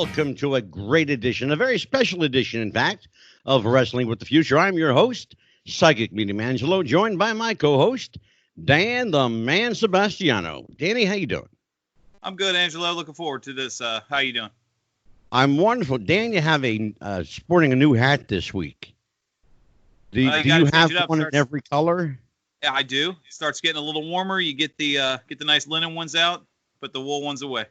welcome to a great edition, a very special edition, in fact, of Wrestling with the Future. I'm your host, Psychic Medium Angelo, joined by my co-host, Dan the Man Sebastiano. Danny, how you doing? I'm good, Angelo. Looking forward to this. How you doing? I'm wonderful. Dan, you have sporting a new hat this week. Do you have one in every color? Yeah, I do. It starts getting a little warmer. You get the nice linen ones out, put the wool ones away.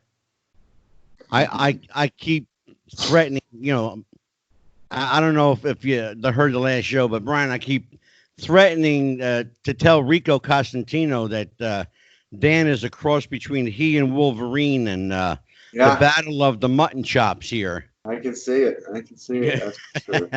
I keep threatening, I don't know if you heard the last show, but Brian, I keep threatening to tell Rico Costantino that Dan is a cross between he and Wolverine and the battle of the mutton chops here. I can see it. That's for sure.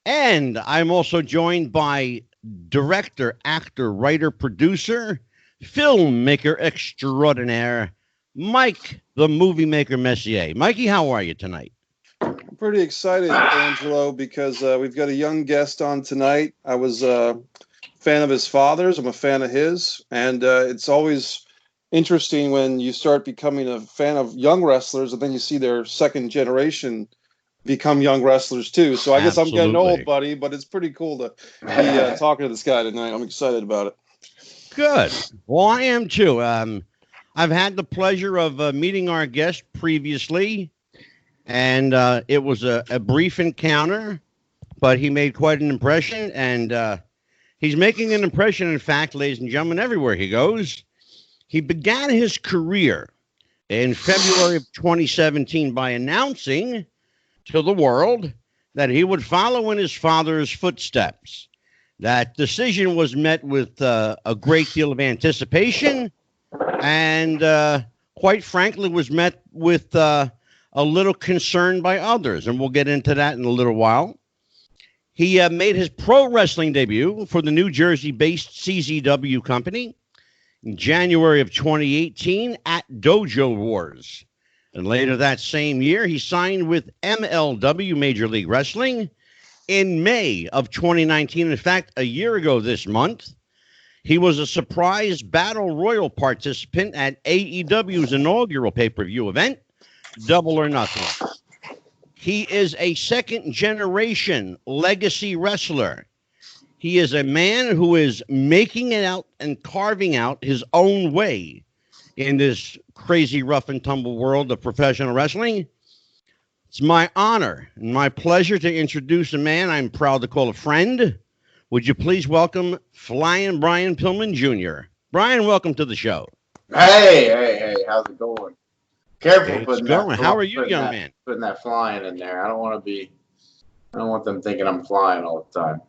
And I'm also joined by director, actor, writer, producer, filmmaker extraordinaire, Mike, the movie maker Messier. Mikey, how are you tonight? I'm pretty excited, Angelo, because we've got a young guest on tonight. I was a fan of his father's. I'm a fan of his. And it's always interesting when you start becoming a fan of young wrestlers and then you see their second generation become young wrestlers too. So I guess I'm getting old, buddy, but it's pretty cool to be talking to this guy tonight. I'm excited about it. Good. Well, I am too. I've had the pleasure of meeting our guest previously, and it was a brief encounter, but he made quite an impression, and he's making an impression, in fact, ladies and gentlemen, everywhere he goes. He began his career in February of 2017 by announcing to the world that he would follow in his father's footsteps. That decision was met with a great deal of anticipation, and quite frankly was met with a little concern by others, and we'll get into that in a little while. He made his pro wrestling debut for the New Jersey-based CZW company in January of 2018 at Dojo Wars. And later that same year, he signed with MLW Major League Wrestling in May of 2019. In fact, a year ago this month, he was a surprise Battle Royal participant at AEW's inaugural pay-per-view event, Double or Nothing. He is a second-generation legacy wrestler. He is a man who is making it out and carving out his own way in this crazy rough and tumble world of professional wrestling. It's my honor and my pleasure to introduce a man I'm proud to call a friend. Would you please welcome Flyin Brian Pillman Jr. Brian, welcome to the show. Hey, how's it going? Careful putting that. How are you, young man? Putting that flying in there. I don't want them thinking I'm flying all the time.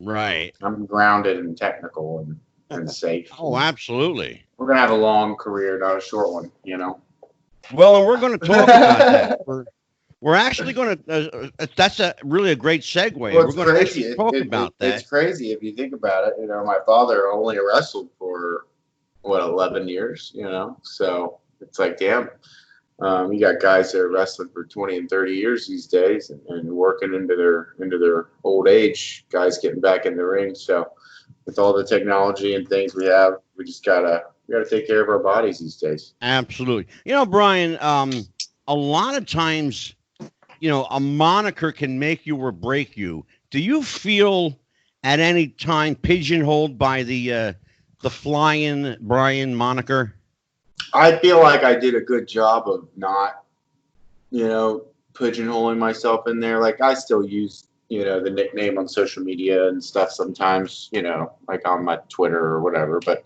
Right. I'm grounded and technical and safe. Oh, absolutely. We're going to have a long career, not a short one, Well, and we're going to talk about that. We're actually going to, that's really a great segue. Well, we're going to actually talk about that. It's crazy if you think about it. My father only wrestled for, 11 years, So it's like, damn. You got guys that are wrestling for 20 and 30 years these days and working into their old age, guys getting back in the ring. So with all the technology and things we have, we just we gotta take care of our bodies these days. Absolutely. Brian, a lot of times, a moniker can make you or break you. Do you feel at any time pigeonholed by the Flyin Brian moniker? I feel like I did a good job of not, pigeonholing myself in there. Like I still use, the nickname on social media and stuff sometimes, like on my Twitter or whatever. But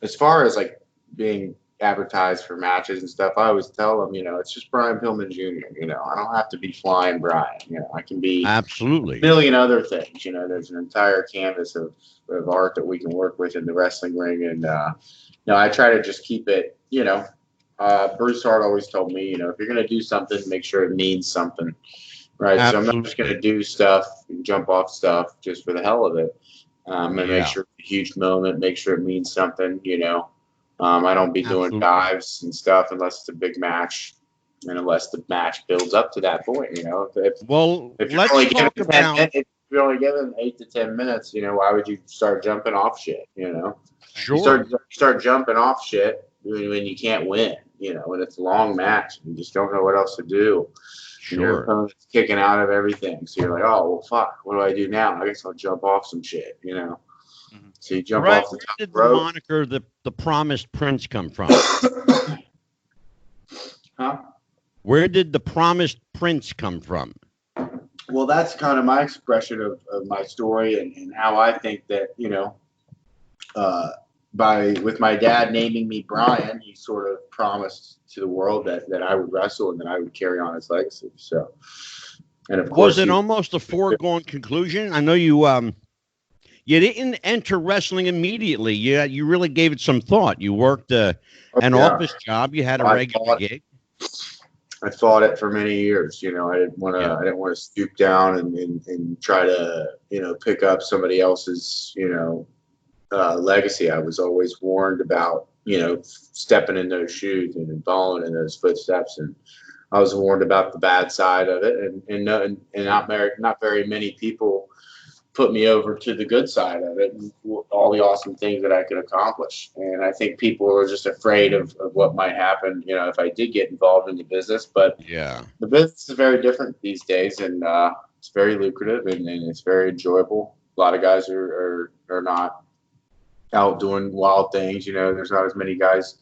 as far as like being advertised for matches and stuff, I always tell them, it's just Brian Pillman Jr. I don't have to be Flyin Brian. I can be absolutely a million other things. There's an entire canvas of art that we can work with in the wrestling ring, and I try to just keep it. Bruce Hart always told me, if you're gonna do something, make sure it means something, right? Absolutely. So I'm not just gonna do stuff and jump off stuff just for the hell of it. And make sure it's a huge moment, make sure it means something. I don't be doing dives and stuff unless it's a big match and unless the match builds up to that point, If let's talk about... if you're only given 8 to 10 minutes, why would you start jumping off shit, Sure. You start jumping off shit when you can't win, when it's a long match, you just don't know what else to do. And your Sure. opponent's kicking out of everything. So you're like, oh, well, fuck, what do I do now? I guess I'll jump off some shit, Mhm. So you jump Right. off the Where top did the rope. moniker the Promised Prince come from? Huh? Where did the Promised Prince come from? Well, that's kind of my expression of my story and how I think that, with my dad naming me Brian, he sort of promised to the world that I would wrestle and that I would carry on his legacy. So, and of course, Was it almost a foregone conclusion? I know you didn't enter wrestling immediately. You really gave it some thought. You worked an office job. You had a regular gig. I fought it for many years. I didn't want to. Yeah. I didn't want to stoop down and try to pick up somebody else's legacy. I was always warned about stepping in those shoes and following in those footsteps, and I was warned about the bad side of it, and not very many people put me over to the good side of it and all the awesome things that I could accomplish. And I think people were just afraid of what might happen, if I did get involved in the business. But Yeah. the business is very different these days, and it's very lucrative and it's very enjoyable. A lot of guys are not out doing wild things. There's not as many guys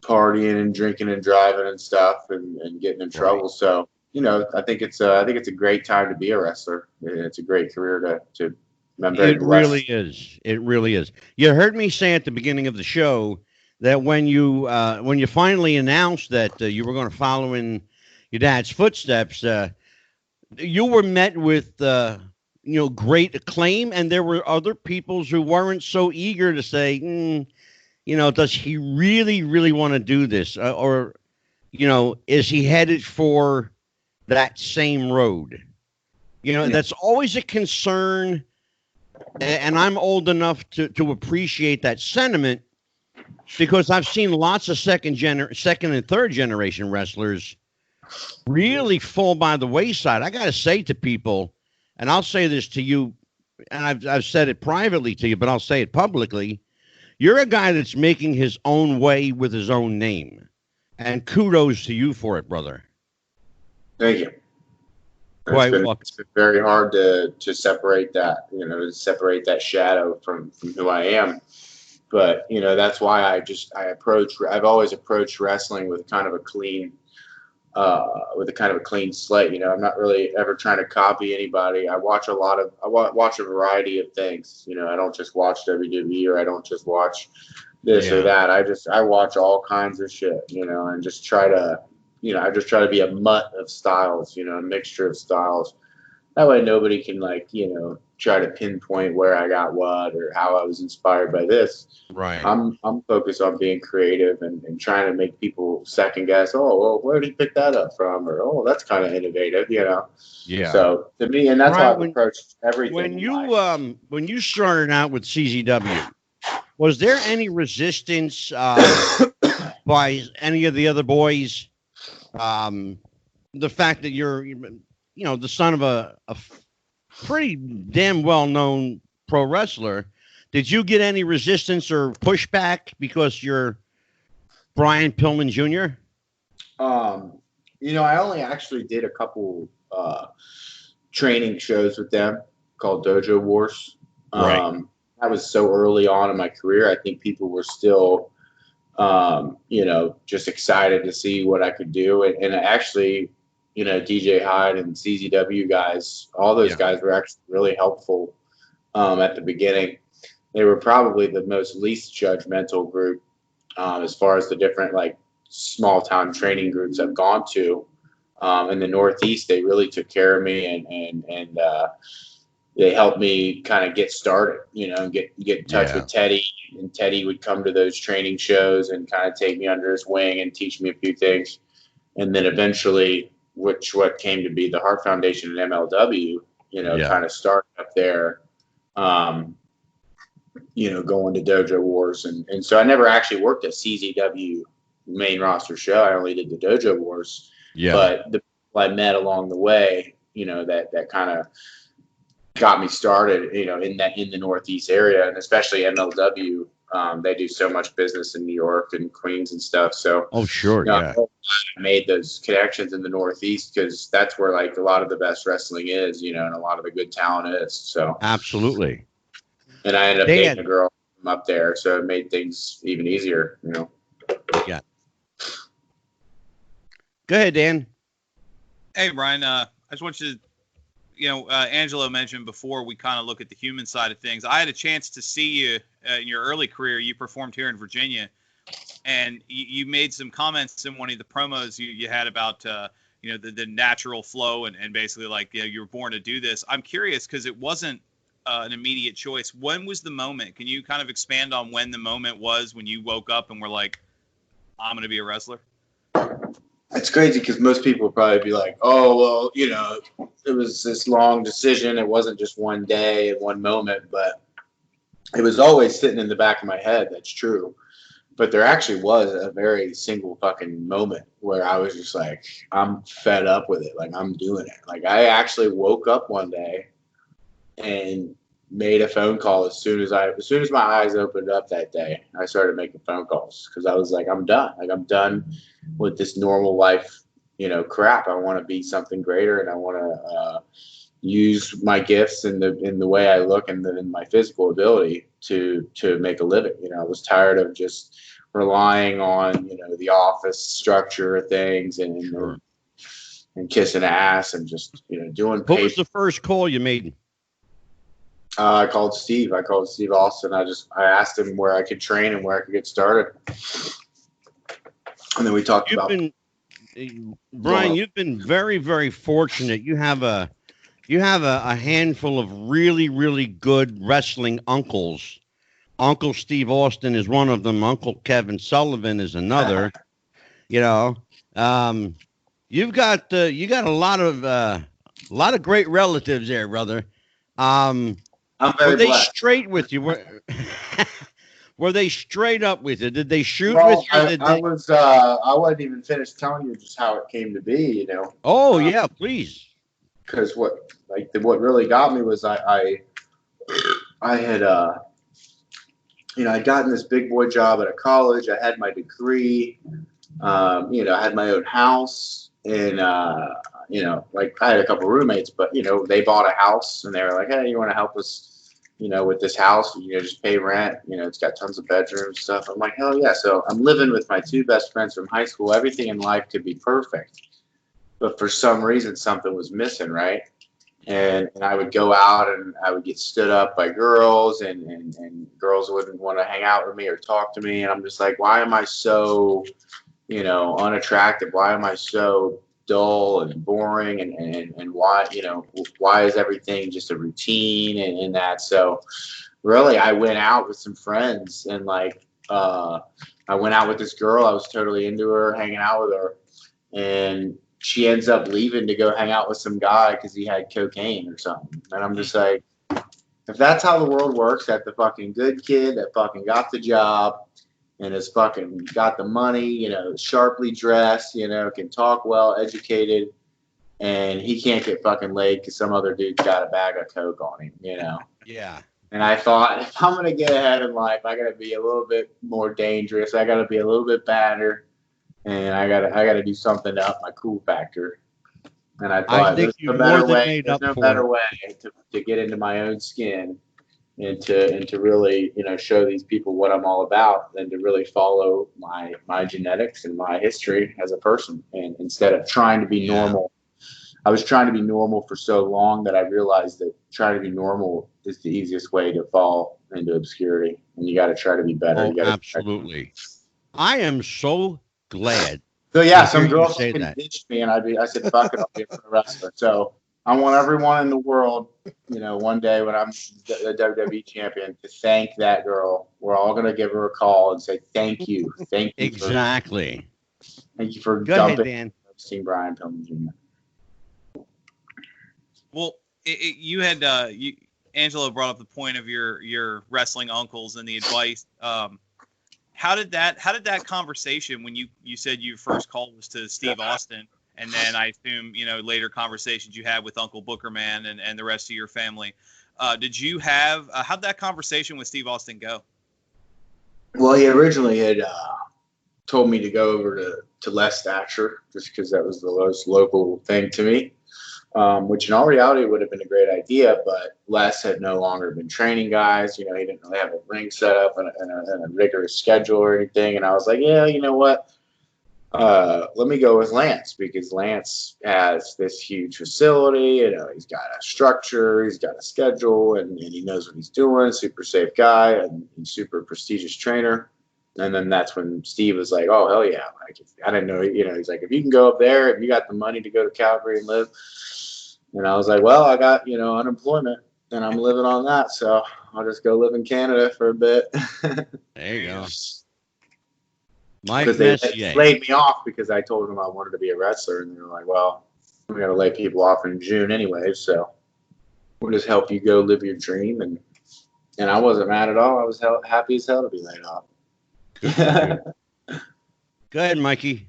partying and drinking and driving and stuff and getting in trouble. So, I think it's a great time to be a wrestler. It's a great career to. It really is. It really is. You heard me say at the beginning of the show that when you finally announced that you were going to follow in your dad's footsteps, you were met with great acclaim, and there were other people who weren't so eager to say, does he really, really want to do this, or is he headed for that same road? That's always a concern. And I'm old enough to appreciate that sentiment because I've seen lots of second and third generation wrestlers really fall by the wayside. I got to say to people, and I'll say this to you, and I've said it privately to you, but I'll say it publicly. You're a guy that's making his own way with his own name, and kudos to you for it, brother. Thank you. It's been very hard to separate that, to separate that shadow from who I am. But, that's why I've always approached wrestling with kind of a clean slate. I'm not really ever trying to copy anybody. I watch a variety of things. I don't just watch WWE or I don't just watch this or that. I watch all kinds of shit, and just try to, I just try to be a mutt of styles, a mixture of styles. That way nobody can try to pinpoint where I got what or how I was inspired by this. Right. I'm focused on being creative and trying to make people second guess, oh, well, where did he pick that up from? Or, oh, that's kind of innovative, Yeah. So to me, and that's how I've approached everything. When you started out with CZW, was there any resistance by any of the other boys? The fact that you're, the son of a pretty damn well-known pro wrestler, did you get any resistance or pushback because you're Brian Pillman Jr.? I only actually did a couple training shows with them called Dojo Wars. Right. That was so early on in my career. I think people were still, just excited to see what I could do. And actually, DJ Hyde and CZW guys, all those guys were actually really helpful at the beginning. They were probably the most least judgmental group as far as the different small town training groups I've gone to. In the Northeast, they really took care of me and they helped me kind of get started, get in touch with Teddy, and Teddy would come to those training shows and kind of take me under his wing and teach me a few things. And then eventually, what came to be the Hart Foundation and MLW, kind of started up there, going to Dojo Wars. And so I never actually worked a CZW main roster show. I only did the Dojo Wars. Yeah. But the people I met along the way, that kind of got me started, in the Northeast area, and especially MLW, They do so much business in New York and Queens and stuff. So, Oh, sure, yeah. I made those connections in the Northeast because that's where like a lot of the best wrestling is, and a lot of the good talent is. So, Absolutely. and I ended up Dan. dating a girl from up there, so it made things even easier. Yeah. Go ahead, Dan. Hey, Brian. I just want you to, Angelo mentioned before we kind of look at the human side of things. I had a chance to see you in your early career. You performed here in Virginia, and you made some comments in one of the promos you had about, the natural flow and basically like, you were born to do this. I'm curious because it wasn't an immediate choice. When was the moment? Can you kind of expand on when the moment was when you woke up and were like, I'm going to be a wrestler? It's crazy because most people would probably be like, oh, well, it was this long decision. It wasn't just one day and one moment, but it was always sitting in the back of my head. That's true. But there actually was a very single fucking moment where I was just like, I'm fed up with it. Like, I'm doing it. Like, I actually woke up one day and made a phone call as soon as my eyes opened up that day. I started making phone calls because I was like, I'm done. Like, I'm done with this normal life, crap. I want to be something greater, and I want to use my gifts in the way I look and in my physical ability to make a living. I was tired of just relying on the office structure of things and kissing ass and just doing. What was the first call you made? I called Steve. I called Steve Austin. I asked him where I could train and where I could get started. And then we talked about. Brian, you've been very, very fortunate. You have a handful of really, really good wrestling uncles. Uncle Steve Austin is one of them. Uncle Kevin Sullivan is another. You've got a lot of great relatives there, brother. I'm very were they blessed. straight with you? Were they straight up with you? Did they shoot Well, with you? I wasn't even finished telling you just how it came to be, Oh, yeah, please. Because what really got me was I had I'd gotten this big boy job at a college. I had my degree. I had my own house, and like I had a couple roommates, but they bought a house, and they were like, "Hey, you want to help us?" With this house, just pay rent. It's got tons of bedrooms and stuff. I'm like, hell yeah. So I'm living with my two best friends from high school. Everything in life could be perfect. But for some reason, something was missing, right? And I would go out and I would get stood up by girls and girls wouldn't want to hang out with me or talk to me. And I'm just like, why am I so, unattractive? Why am I so dull and boring and why is everything just a routine and that? So really I went out with some friends and I went out with this girl. I was totally into her, hanging out with her, and she ends up leaving to go hang out with some guy because he had cocaine or something. And I'm just like, if that's how the world works, that the fucking good kid that fucking got the job and has fucking got the money, sharply dressed, can talk well, educated, and he can't get fucking laid because some other dude's got a bag of coke on him, Yeah. And I thought, if I'm gonna get ahead in life, I gotta be a little bit more dangerous. I gotta be a little bit badder, and I gotta do something to up my cool factor. And I thought, there's no better way to get into my own skin and to really show these people what I'm all about than to really follow my genetics and my history as a person. And instead of trying to be normal, I was trying to be normal for so long that I realized that trying to be normal is the easiest way to fall into obscurity. And you got to try to be better. Oh, absolutely. I am so glad. So yeah, some girls ditched me, and I said, "Fuck it, I'll be a pro wrestler." So I want everyone in the world, one day when I'm the WWE champion, to thank that girl. We're all gonna give her a call and say thank you, exactly. Thank you for dumping Flyin Brian Pillman Jr. Well, you had Angelo brought up the point of your wrestling uncles and the advice. How did that conversation, when you said your first call was to Steve Austin, and then I assume later conversations you had with Uncle Bookerman and the rest of your family, did you have how'd that conversation with Steve Austin go? Well, he originally had told me to go over to Les Thatcher just because that was the most local thing to me, which in all reality would have been a great idea. But Les had no longer been training guys. He didn't really have a ring set up and a rigorous schedule or anything. And I was like, yeah, you know what? Let me go with Lance because Lance has this huge facility. He's got a structure, he's got a schedule, and he knows what he's doing. Super safe guy and super prestigious trainer. And then that's when Steve was like, "Oh hell yeah!" Like I didn't know, he's like, "If you can go up there, if you got the money to go to Calgary and live," and I was like, "Well, I got unemployment, and I'm living on that, so I'll just go live in Canada for a bit." There you go. Mike Because they Messier. laid me off because I told them I wanted to be a wrestler, and they were like, "Well, we're gonna lay people off in June anyway, so we'll just help you go live your dream." And I wasn't mad at all. I was happy as hell to be laid off. Go ahead, Mikey.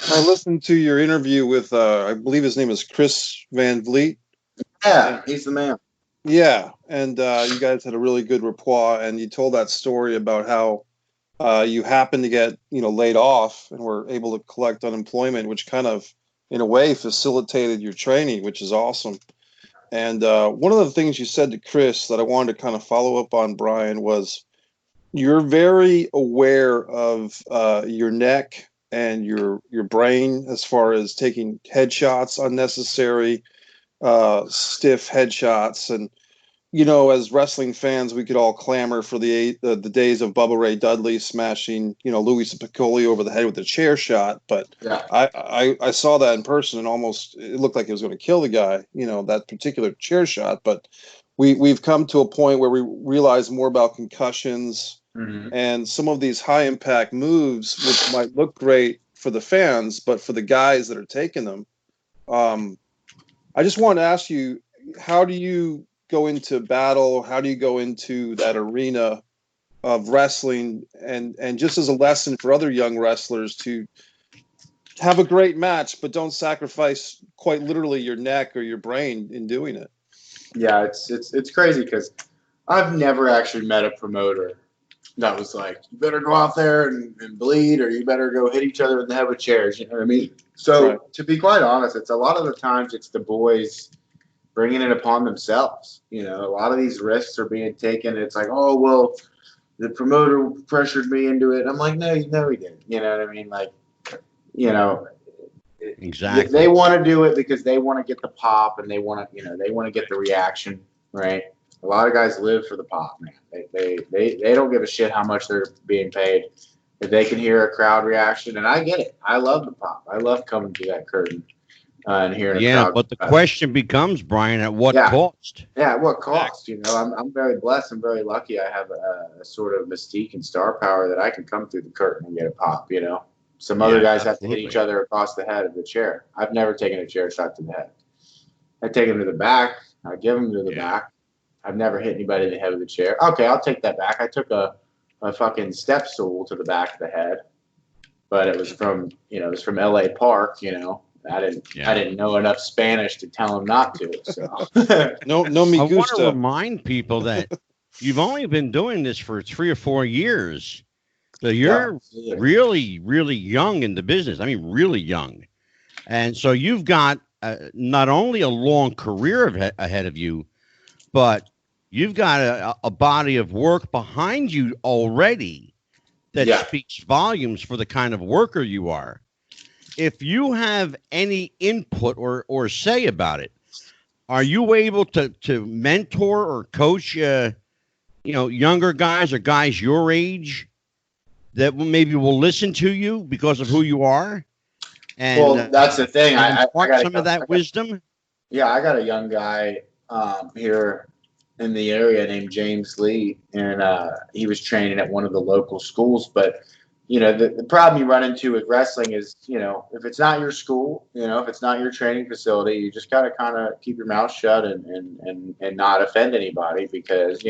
I listened to your interview with, I believe his name is Chris Van Vliet. Yeah, he's the man. Yeah, and you guys had a really good rapport, and you told that story about how you happened to get, laid off and were able to collect unemployment, which kind of, in a way, facilitated your training, which is awesome. And one of the things you said to Chris that I wanted to kind of follow up on, Brian, was you're very aware of your neck and your brain as far as taking headshots, unnecessary, stiff headshots. And, as wrestling fans, we could all clamor for the days of Bubba Ray Dudley smashing, Louis Piccoli over the head with a chair shot. But Yeah. I saw that in person and it looked like it was going to kill the guy, that particular chair shot. But we've come to a point where we realize more about concussions and some of these high impact moves, which might look great for the fans, but for the guys that are taking them. I just wanted to ask you, how do you go into battle? How do you go into that arena of wrestling and just as a lesson for other young wrestlers to have a great match, but don't sacrifice quite literally your neck or your brain in doing it? Yeah, it's crazy because I've never actually met a promoter that was like, you better go out there and bleed, or you better go hit each other in the head with chairs. You know what I mean? So Right. To be quite honest, it's a lot of the times it's the boys bringing it upon themselves. A lot of these risks are being taken. It's like, oh, well, the promoter pressured me into it. I'm like, no, he didn't. You know what I mean? Like, Exactly. they want to do it because they want to get the pop and they want to, they want to get the reaction, right? A lot of guys live for the pop, man. They don't give a shit how much they're being paid. If they can hear a crowd reaction, and I get it. I love the pop. I love coming through that curtain and hearing a crowd. But the question becomes, Brian, at what cost? Yeah, at what cost? I'm very blessed. I'm very lucky. I have a sort of mystique and star power that I can come through the curtain and get a pop. Some other guys have to hit each other across the head of the chair. I've never taken a chair shot to the head. I take them to the back. I give them to the back. I've never hit anybody in the head with a chair. Okay, I'll take that back. I took a fucking step stool to the back of the head, but it was from L.A. Park. I didn't know enough Spanish to tell him not to. So No, me I want to gusta. remind people that you've only been doing this for 3 or 4 years. So you're really, really young in the business. I mean, really young. And so you've got not only a long career ahead of you, but you've got a body of work behind you already that speaks volumes for the kind of worker you are. If you have any input or say about it, are you able to mentor or coach, younger guys or guys your age that maybe will listen to you because of who you are? And that's the thing. I got some of that wisdom. Yeah, I got a young guy here in the area named James Lee, and he was training at one of the local schools. But the problem you run into with wrestling is, if it's not your school, if it's not your training facility, you just gotta kind of keep your mouth shut and not offend anybody because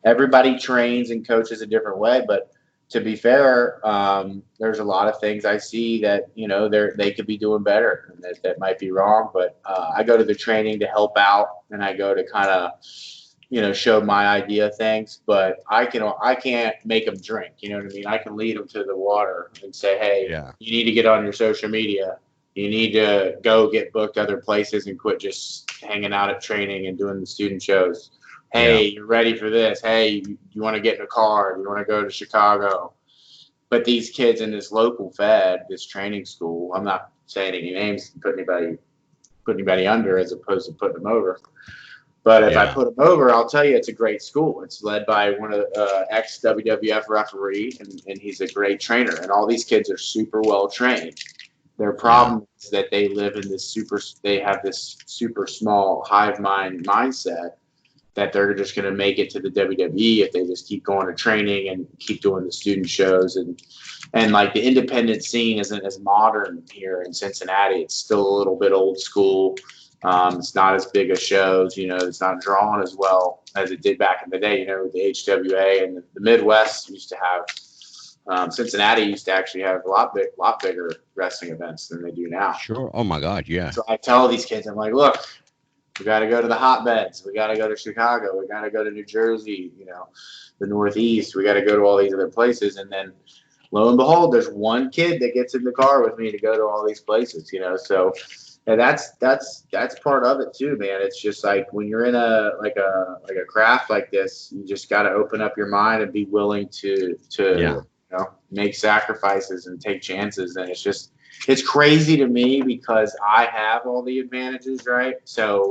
everybody trains and coaches a different way. But to be fair, there's a lot of things I see that they could be doing better, and that might be wrong. But I go to the training to help out, and I go to kind of show my idea of things, but I can't make them drink. You know what I mean? I can lead them to the water and say, hey, Yeah. you need to get on your social media. You need to go get booked other places and quit just hanging out at training and doing the student shows. Hey, you're ready for this. Hey, you want to get in a car? You want to go to Chicago? But these kids in this local fed, this training school, I'm not saying any names and put anybody under as opposed to putting them over. But if I put them over, I'll tell you it's a great school. It's led by one of the ex-WWF referee, and he's a great trainer. And all these kids are super well trained. Their problem is that they live in they have this super small hive mind mindset that they're just going to make it to the WWE if they just keep going to training and keep doing the student shows. And like the independent scene isn't as modern here in Cincinnati. It's still a little bit old school. It's not as big as shows, it's not drawn as well as it did back in the day, with the HWA and the Midwest used to have, Cincinnati used to actually have a lot bigger wrestling events than they do now. Sure. Oh my God. Yeah. So I tell these kids, I'm like, look, we got to go to the hotbeds. We got to go to Chicago. We got to go to New Jersey, the Northeast. We got to go to all these other places. And then lo and behold, there's one kid that gets in the car with me to go to all these places, so. And that's part of it too, man. It's just like when you're in a craft like this, you just got to open up your mind and be willing to make sacrifices and take chances. And it's crazy to me because I have all the advantages, right? So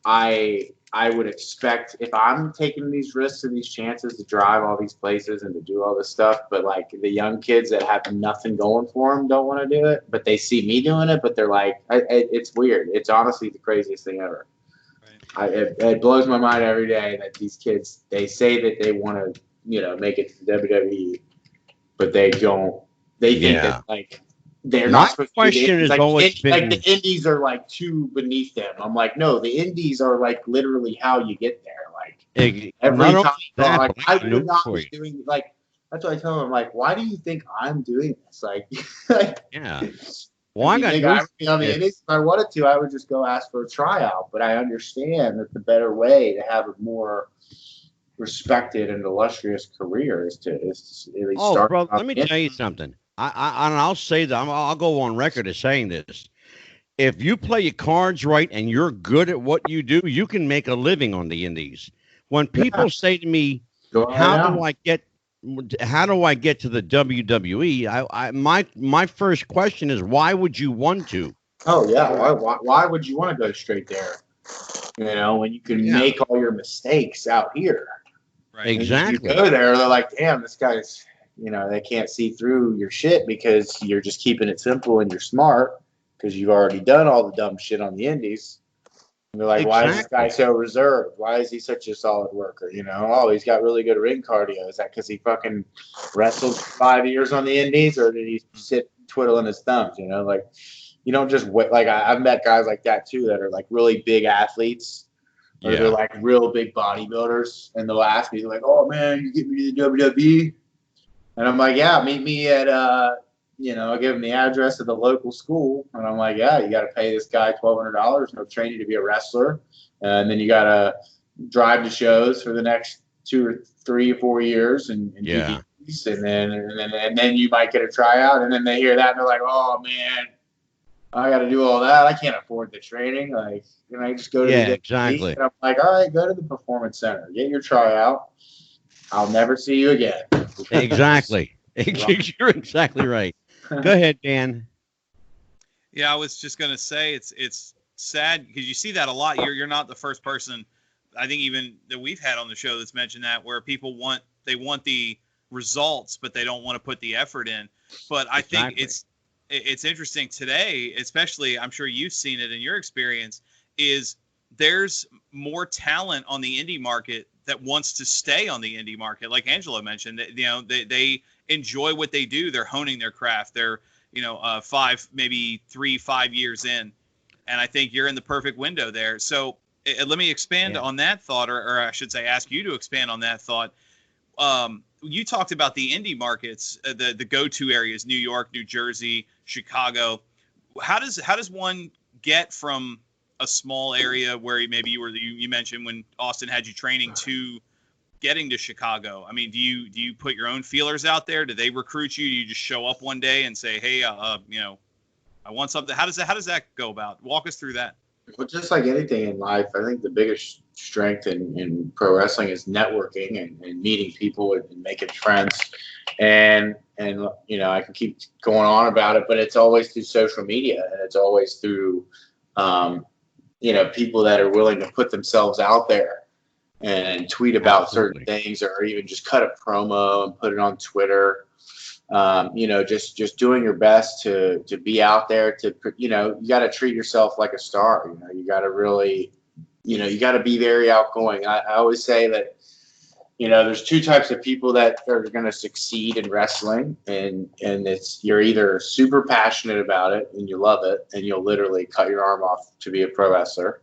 I would expect if I'm taking these risks and these chances to drive all these places and to do all this stuff, but like the young kids that have nothing going for them don't want to do it, but they see me doing it, but they're like, it's weird. It's honestly the craziest thing ever. Right. It blows my mind every day that these kids, they say that they want to, make it to the WWE, but they don't. They think that like they're not supposed to. My question has always been like the indies are like too beneath them. I'm like, no, the indies are like literally how you get there. Like every time, like I would not be doing like. That's what I tell them. Like, why do you think I'm doing this? Like, Well, I got I would be on the indies. If I wanted to, I would just go ask for a tryout. But I understand that the better way to have a more respected and illustrious career is to really start. Bro, let me tell you something. I'll say that I'll go on record as saying this. If you play your cards right and you're good at what you do, you can make a living on the indies. When people say to me, how do I get to the WWE? My first question is, why would you want to? Oh yeah. Why would you want to go straight there? When you can make all your mistakes out here. Right. Exactly. You go there, they're like, damn, this guy's, they can't see through your shit because you're just keeping it simple and you're smart because you've already done all the dumb shit on the indies. And they're like, why is this guy so reserved? Why is he such a solid worker? Oh, he's got really good ring cardio. Is that because he fucking wrestled for 5 years on the indies, or did he sit twiddling his thumbs? Like, you don't just wait. Like, I've met guys like that too that are like really big athletes. Or they're like real big bodybuilders, and they'll ask me, they're like, "Oh man, you get me to the WWE?" And I'm like, "Yeah, meet me at I give them the address of the local school, and I'm like, "Yeah, you got to pay this guy $1,200, and he'll train you to be a wrestler, and then you got to drive to shows for the next 2 or 3 or 4 years, and DVDs, and then you might get a tryout, and then they hear that, and they're like, "Oh man, I got to do all that. I can't afford the training. Like, can I just go to the exactly?" And I'm like, all right, go to the performance center, get your tryout. I'll never see you again. Exactly. You're exactly right. Go ahead, Dan. Yeah, I was just gonna say it's sad because you see that a lot. You're not the first person, I think, even that we've had on the show that's mentioned that, where people want the results, but they don't want to put the effort in. But I think it's interesting today, especially, I'm sure you've seen it in your experience, is there's more talent on the indie market that wants to stay on the indie market. Like Angelo mentioned, they enjoy what they do. They're honing their craft. They're, 5 years in. And I think you're in the perfect window there. So let me expand on that thought, or I should say, ask you to expand on that thought. You talked about the indie markets, the go-to areas, New York, New Jersey, Chicago. How does one get from a small area where maybe you mentioned when Austin had you training to getting to Chicago? I mean, do you put your own feelers out there? Do they recruit you? Do you just show up one day and say, hey, I want something? How does that go about? Walk us through that. Well, just like anything in life, I think the biggest strength in pro wrestling is networking and meeting people and making friends. And I can keep going on about it, but it's always through social media, and it's always through people that are willing to put themselves out there and tweet about certain things, or even just cut a promo and put it on Twitter. Just doing your best to be out there, you got to treat yourself like a star. You got to really, you got to be very outgoing. I always say that, there's two types of people that are going to succeed in wrestling, and you're either super passionate about it and you love it and you'll literally cut your arm off to be a pro wrestler,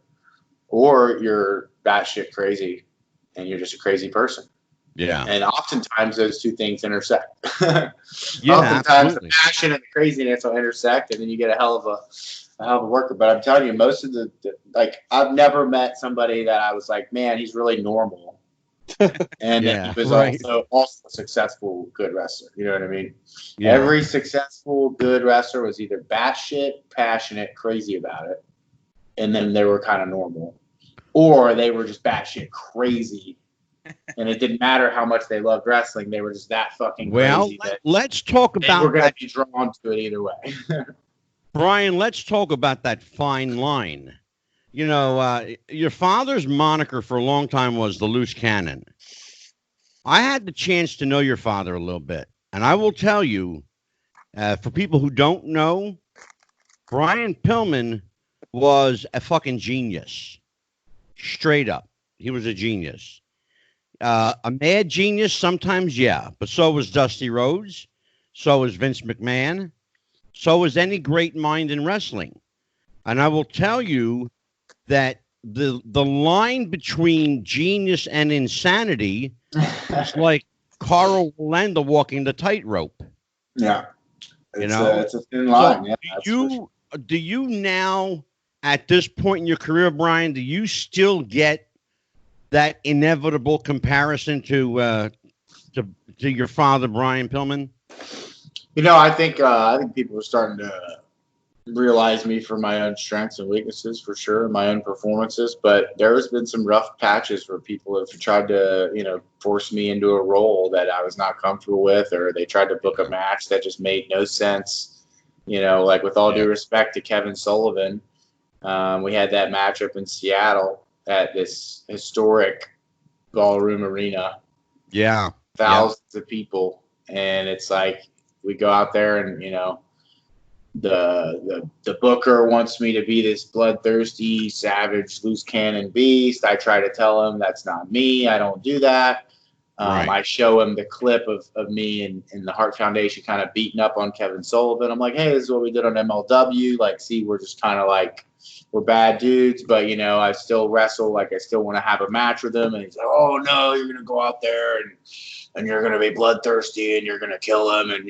or you're batshit crazy and you're just a crazy person. Yeah. And oftentimes those two things intersect. Yeah, oftentimes absolutely. the passion and the craziness will intersect, and then you get a hell of a worker. But I'm telling you, most of the I've never met somebody that I was like, man, he's really normal. And Yeah, he was right. also a successful, good wrestler. You know what I mean? Yeah. Every successful, good wrestler was either batshit, passionate, crazy about it, and then they were kind of normal, or they were just batshit crazy, and it didn't matter how much they loved wrestling. They were just that fucking crazy. Let's talk about we're going to be drawn to it either way. Brian, let's talk about that fine line. Your father's moniker for a long time was the Loose Cannon. I had the chance to know your father a little bit, and I will tell you, for people who don't know, Brian Pillman was a fucking genius. Straight up. He was a genius. A mad genius sometimes, yeah, but so was Dusty Rhodes. So was Vince McMahon. So was any great mind in wrestling. And I will tell you that the line between genius and insanity is like Carl Landa walking the tightrope. Yeah. It's a thin line. So do you now, at this point in your career, Brian, do you still get that inevitable comparison to your father, Brian Pillman? I think people are starting to realize me for my own strengths and weaknesses, for sure, my own performances. But there has been some rough patches where people have tried to, force me into a role that I was not comfortable with, or they tried to book a match that just made no sense. Like, with all due respect to Kevin Sullivan, we had that matchup in Seattle at this historic ballroom arena. Yeah. Thousands of people. And it's like, we go out there and, the booker wants me to be this bloodthirsty, savage, loose cannon beast. I try to tell him that's not me. I don't do that. Right. I show him the clip of me and the Hart Foundation kind of beating up on Kevin Sullivan. I'm like, hey, this is what we did on MLW. Like, see, we're just kind of like, we're bad dudes, but, I still wrestle. Like, I still want to have a match with him. And he's like, oh, no, you're going to go out there and you're going to be bloodthirsty and you're going to kill him. And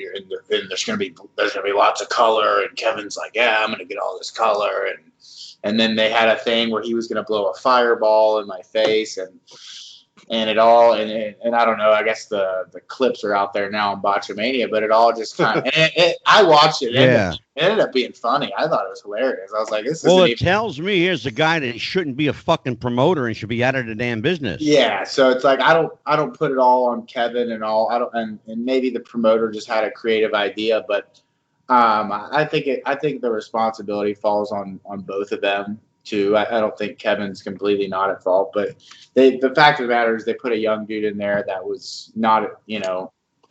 there's going to be lots of color. And Kevin's like, yeah, I'm going to get all this color. And then they had a thing where he was going to blow a fireball in my face and it all, and I don't know, I guess the clips are out there now on Botchamania, but it all just kind of, I watched it. It ended up being funny. I thought it was hilarious. I was like, this is. Well, it tells me here's a guy that shouldn't be a fucking promoter and should be out of the damn business. Yeah. So it's like, I don't put it all on Kevin and all. And maybe the promoter just had a creative idea, but I think the responsibility falls on both of them too. I don't think Kevin's completely not at fault, but the fact of the matter is they put a young dude in there that was not,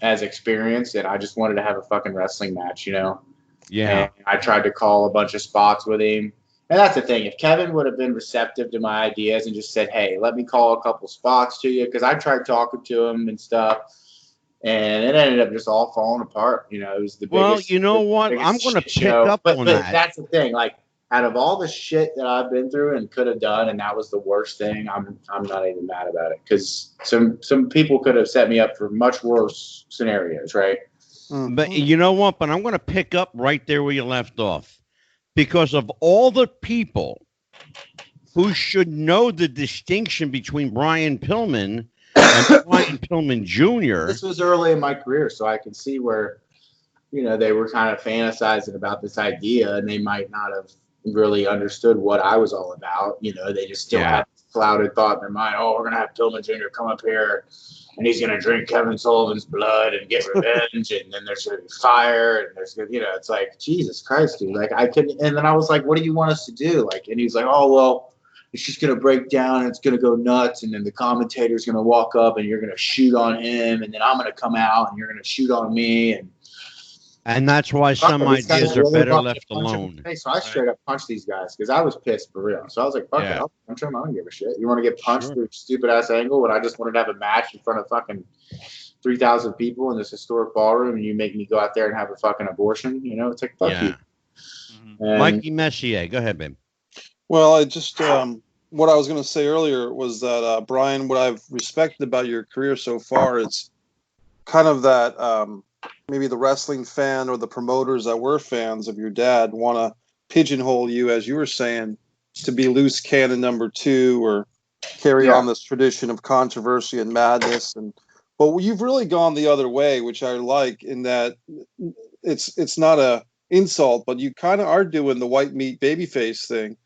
as experienced, and I just wanted to have a fucking wrestling match, Yeah. And I tried to call a bunch of spots with him. And that's the thing. If Kevin would have been receptive to my ideas and just said, hey, let me call a couple spots to you, because I tried talking to him and stuff, and it ended up just all falling apart. It was the biggest. Well, you know what? I'm going to pick up on that. But that's the thing. Like, out of all the shit that I've been through and could have done, and that was the worst thing, I'm not even mad about it, because some people could have set me up for much worse scenarios, right? But you know what? But I'm going to pick up right there where you left off, because of all the people who should know the distinction between Brian Pillman and Brian Pillman Jr. This was early in my career, so I can see where, they were kind of fantasizing about this idea, and they might not have really understood what I was all about. They just still had this clouded thought in their mind. Oh, we're going to have Pillman Jr. come up here, and he's going to drink Kevin Sullivan's blood and get revenge, and then there's going to be fire, and there's going to, it's like, Jesus Christ, dude. Like, I couldn't, and then I was like, what do you want us to do? Like, and he's like, oh, well, it's just going to break down, and it's going to go nuts, and then the commentator's going to walk up, and you're going to shoot on him, and then I'm going to come out, and you're going to shoot on me, and that's why some ideas are better left alone. So I straight up punched these guys because I was pissed for real. So I was like, fuck it, I'll punch them. I don't give a shit. You want to get punched through a stupid ass angle when I just wanted to have a match in front of fucking 3,000 people in this historic ballroom, and you make me go out there and have a fucking abortion? It's like, fuck you. And Mikey Messier, go ahead, babe. Well, I just what I was going to say earlier was that Brian, what I've respected about your career so far, it's kind of that maybe the wrestling fan or the promoters that were fans of your dad want to pigeonhole you, as you were saying, to be loose cannon number 2 or carry on this tradition of controversy and madness. But you've really gone the other way, which I like, in that it's not a insult, but you kind of are doing the white meat babyface thing.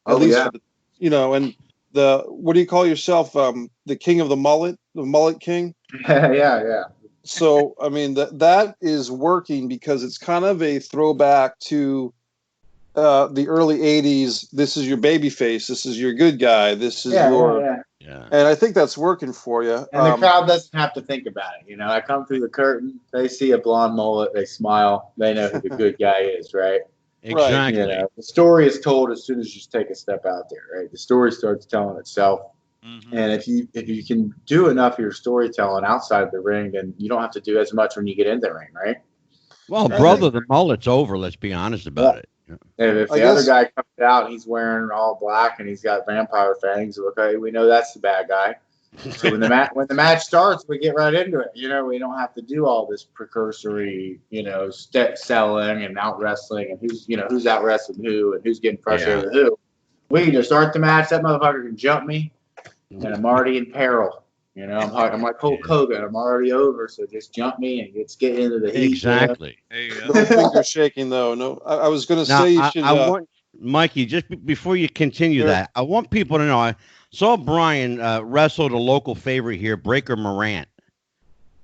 At least for the, and the, what do you call yourself? The king of the mullet king? Yeah. So, I mean, that is working because it's kind of a throwback to the early 80s. This is your baby face. This is your good guy. This is your... Yeah. And I think that's working for you. And the crowd doesn't have to think about it. I come through the curtain. They see a blonde mullet. They smile. They know who the good guy is, right? Exactly. The story is told as soon as you take a step out there, right? The story starts telling itself. Mm-hmm. And if you can do enough of your storytelling outside of the ring, then you don't have to do as much when you get in the ring, right? Well, brother, the mullet's over. Let's be honest about it. And if the other guy comes out, he's wearing all black and he's got vampire fangs. Okay, we know that's the bad guy. So when the match starts, we get right into it. We don't have to do all this precursory, step selling and out wrestling and who's out wrestling who and who's getting frustrated with who. We either start the match, that motherfucker can jump me, and I'm already in peril. I'm like Hulk Hogan. I'm already over, so just jump me and let's get into the heat. Exactly. There you go. No finger shaking, though. No, I was going to say you should. I want Mikey, just before you continue that, I want people to know I saw Brian wrestled a local favorite here, Breaker Morant.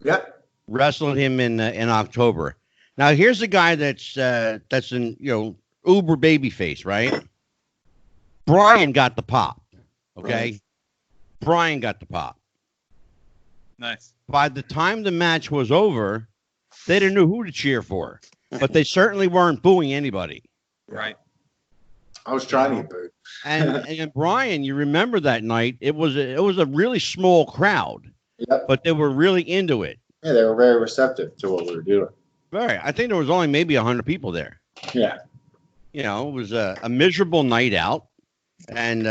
Yep. Wrestled him in October. Now here's a guy that's in uber babyface, right? Brian got the pop. Okay. Right. Brian got the pop. Nice. By the time the match was over, they didn't know who to cheer for, but they certainly weren't booing anybody. Right. I was trying to get booed. And Brian, you remember that night? It was a really small crowd, but they were really into it. Yeah, they were very receptive to what we were doing. Very. I think there was only maybe 100 people there. Yeah. It was a miserable night out, and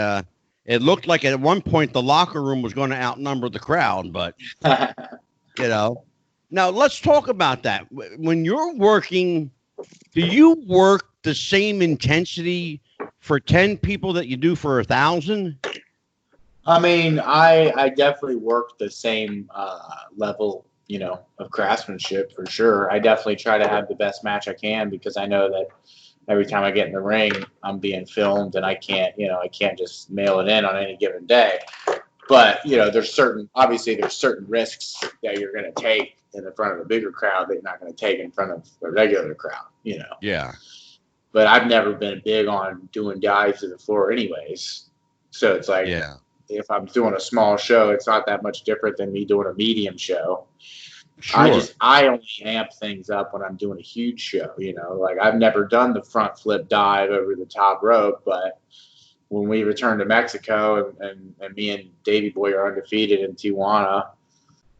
it looked like at one point the locker room was going to outnumber the crowd, but, Now, let's talk about that. When you're working, do you work the same intensity for 10 people that you do for 1,000? I mean, I definitely work the same level, of craftsmanship for sure. I definitely try to have the best match I can because I know that every time I get in the ring, I'm being filmed and I can't just mail it in on any given day. But, there's certain risks that you're going to take in the front of a bigger crowd that you're not going to take in front of a regular crowd, Yeah. But I've never been big on doing dives to the floor anyways. So it's like, if I'm doing a small show, it's not that much different than me doing a medium show. Sure. I only amp things up when I'm doing a huge show, like I've never done the front flip dive over the top rope, but when we return to Mexico and me and Davey Boy are undefeated in Tijuana,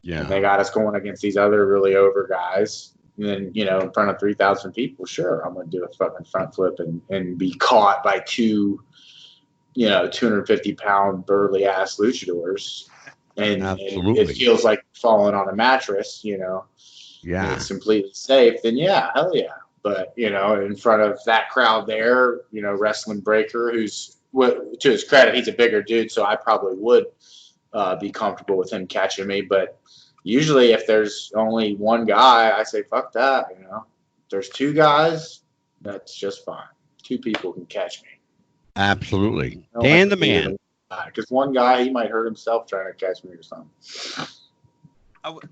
and they got us going against these other really over guys, and then, in front of 3,000 people, sure, I'm going to do a fucking front flip and be caught by two, 250-pound burly ass luchadors. And it feels like falling on a mattress, it's completely safe, then hell yeah. But, in front of that crowd there, wrestling Breaker, who's to his credit, he's a bigger dude, so I probably would be comfortable with him catching me. But usually, if there's only one guy, I say fuck that. You know, if there's two guys, that's just fine. Two people can catch me. Absolutely, Dan the man. Because one guy, he might hurt himself trying to catch me or something.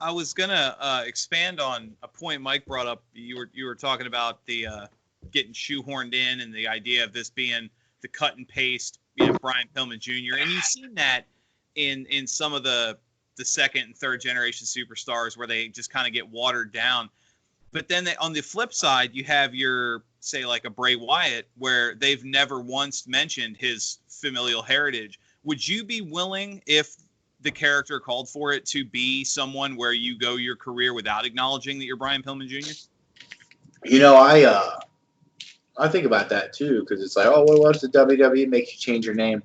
I was gonna expand on a point Mike brought up. You were talking about the getting shoehorned in and the idea of this being the cut and paste, Brian Pillman Jr. And you've seen that in some of the second and third generation superstars where they just kind of get watered down. But then on the flip side, you have your, say, like a Bray Wyatt, where they've never once mentioned his familial heritage. Would you be willing, if the character called for it, to be someone where you go your career without acknowledging that you're Brian Pillman Jr.? You know, I think about that too, because it's like, oh, well, what's the WWE makes you change your name?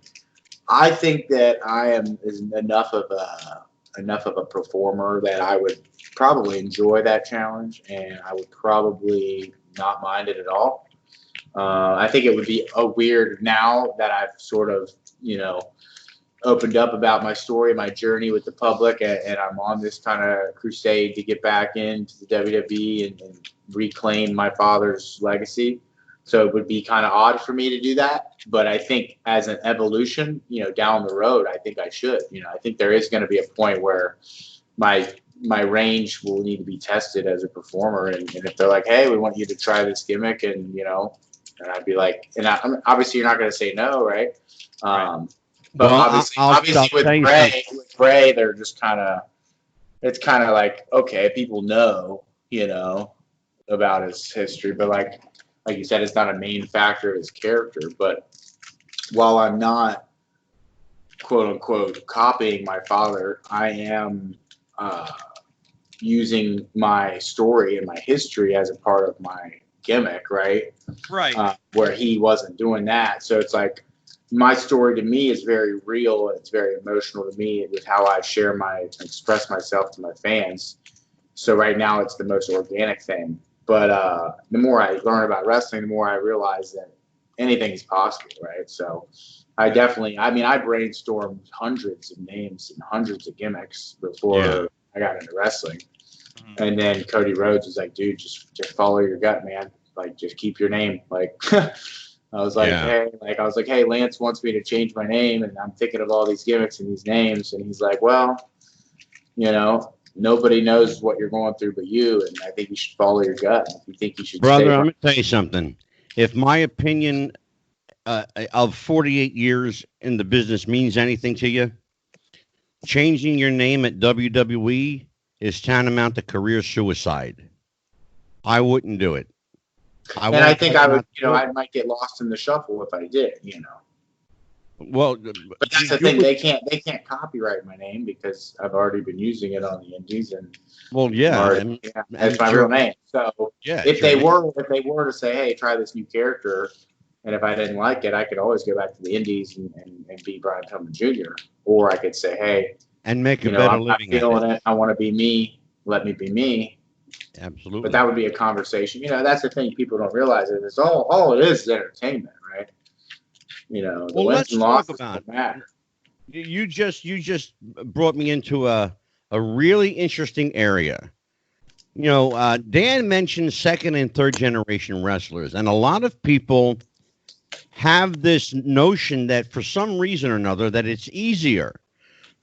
I think that I am enough of a performer that I would probably enjoy that challenge, and I would probably not mind it at all. I think it would be weird now that I've sort of, opened up about my story, my journey with the public, and I'm on this kind of crusade to get back into the WWE and reclaim my father's legacy. So it would be kind of odd for me to do that. But I think as an evolution, down the road, I think I should. I think there is going to be a point where my range will need to be tested as a performer. And if they're like, hey, we want you to try this gimmick, and I'd be like, obviously you're not going to say no, right? But Well, obviously with Bray, they're just it's kind of like, okay, people know, about his history, but like you said, it's not a main factor of his character. But while I'm not, quote unquote, copying my father, I am using my story and my history as a part of my gimmick, right? Right. Where he wasn't doing that. So it's like, my story to me is very real, and it's very emotional to me with how I express myself to my fans. So right now it's the most organic thing. But the more I learn about wrestling, the more I realize that anything is possible, right? So I brainstormed hundreds of names and hundreds of gimmicks before I got into wrestling. Mm-hmm. And then Cody Rhodes was like, dude, just follow your gut, man. Like, just keep your name. Like, I was like, hey, Lance wants me to change my name, and I'm thinking of all these gimmicks and these names. And he's like, well, nobody knows what you're going through but you, and I think you should follow your gut. If you think you should, brother, I'm going to tell you something. If my opinion of 48 years in the business means anything to you, changing your name at WWE is tantamount to career suicide. I wouldn't do it. I think I would, I might get lost in the shuffle if I did, Well, but that's the thing. They can't copyright my name because I've already been using it on the indies, and that's my real name. So if they were to say, hey, try this new character, and if I didn't like it, I could always go back to the indies and be Brian Pillman Jr. Or I could say, hey, and make a better living. I'm feeling it. I want to be me. Let me be me. Absolutely. But that would be a conversation. That's the thing people don't realize is it's all it is entertainment, right? The wins and losses don't matter. You just brought me into a really interesting area. Dan mentioned second and third generation wrestlers, and a lot of people have this notion that for some reason or another that it's easier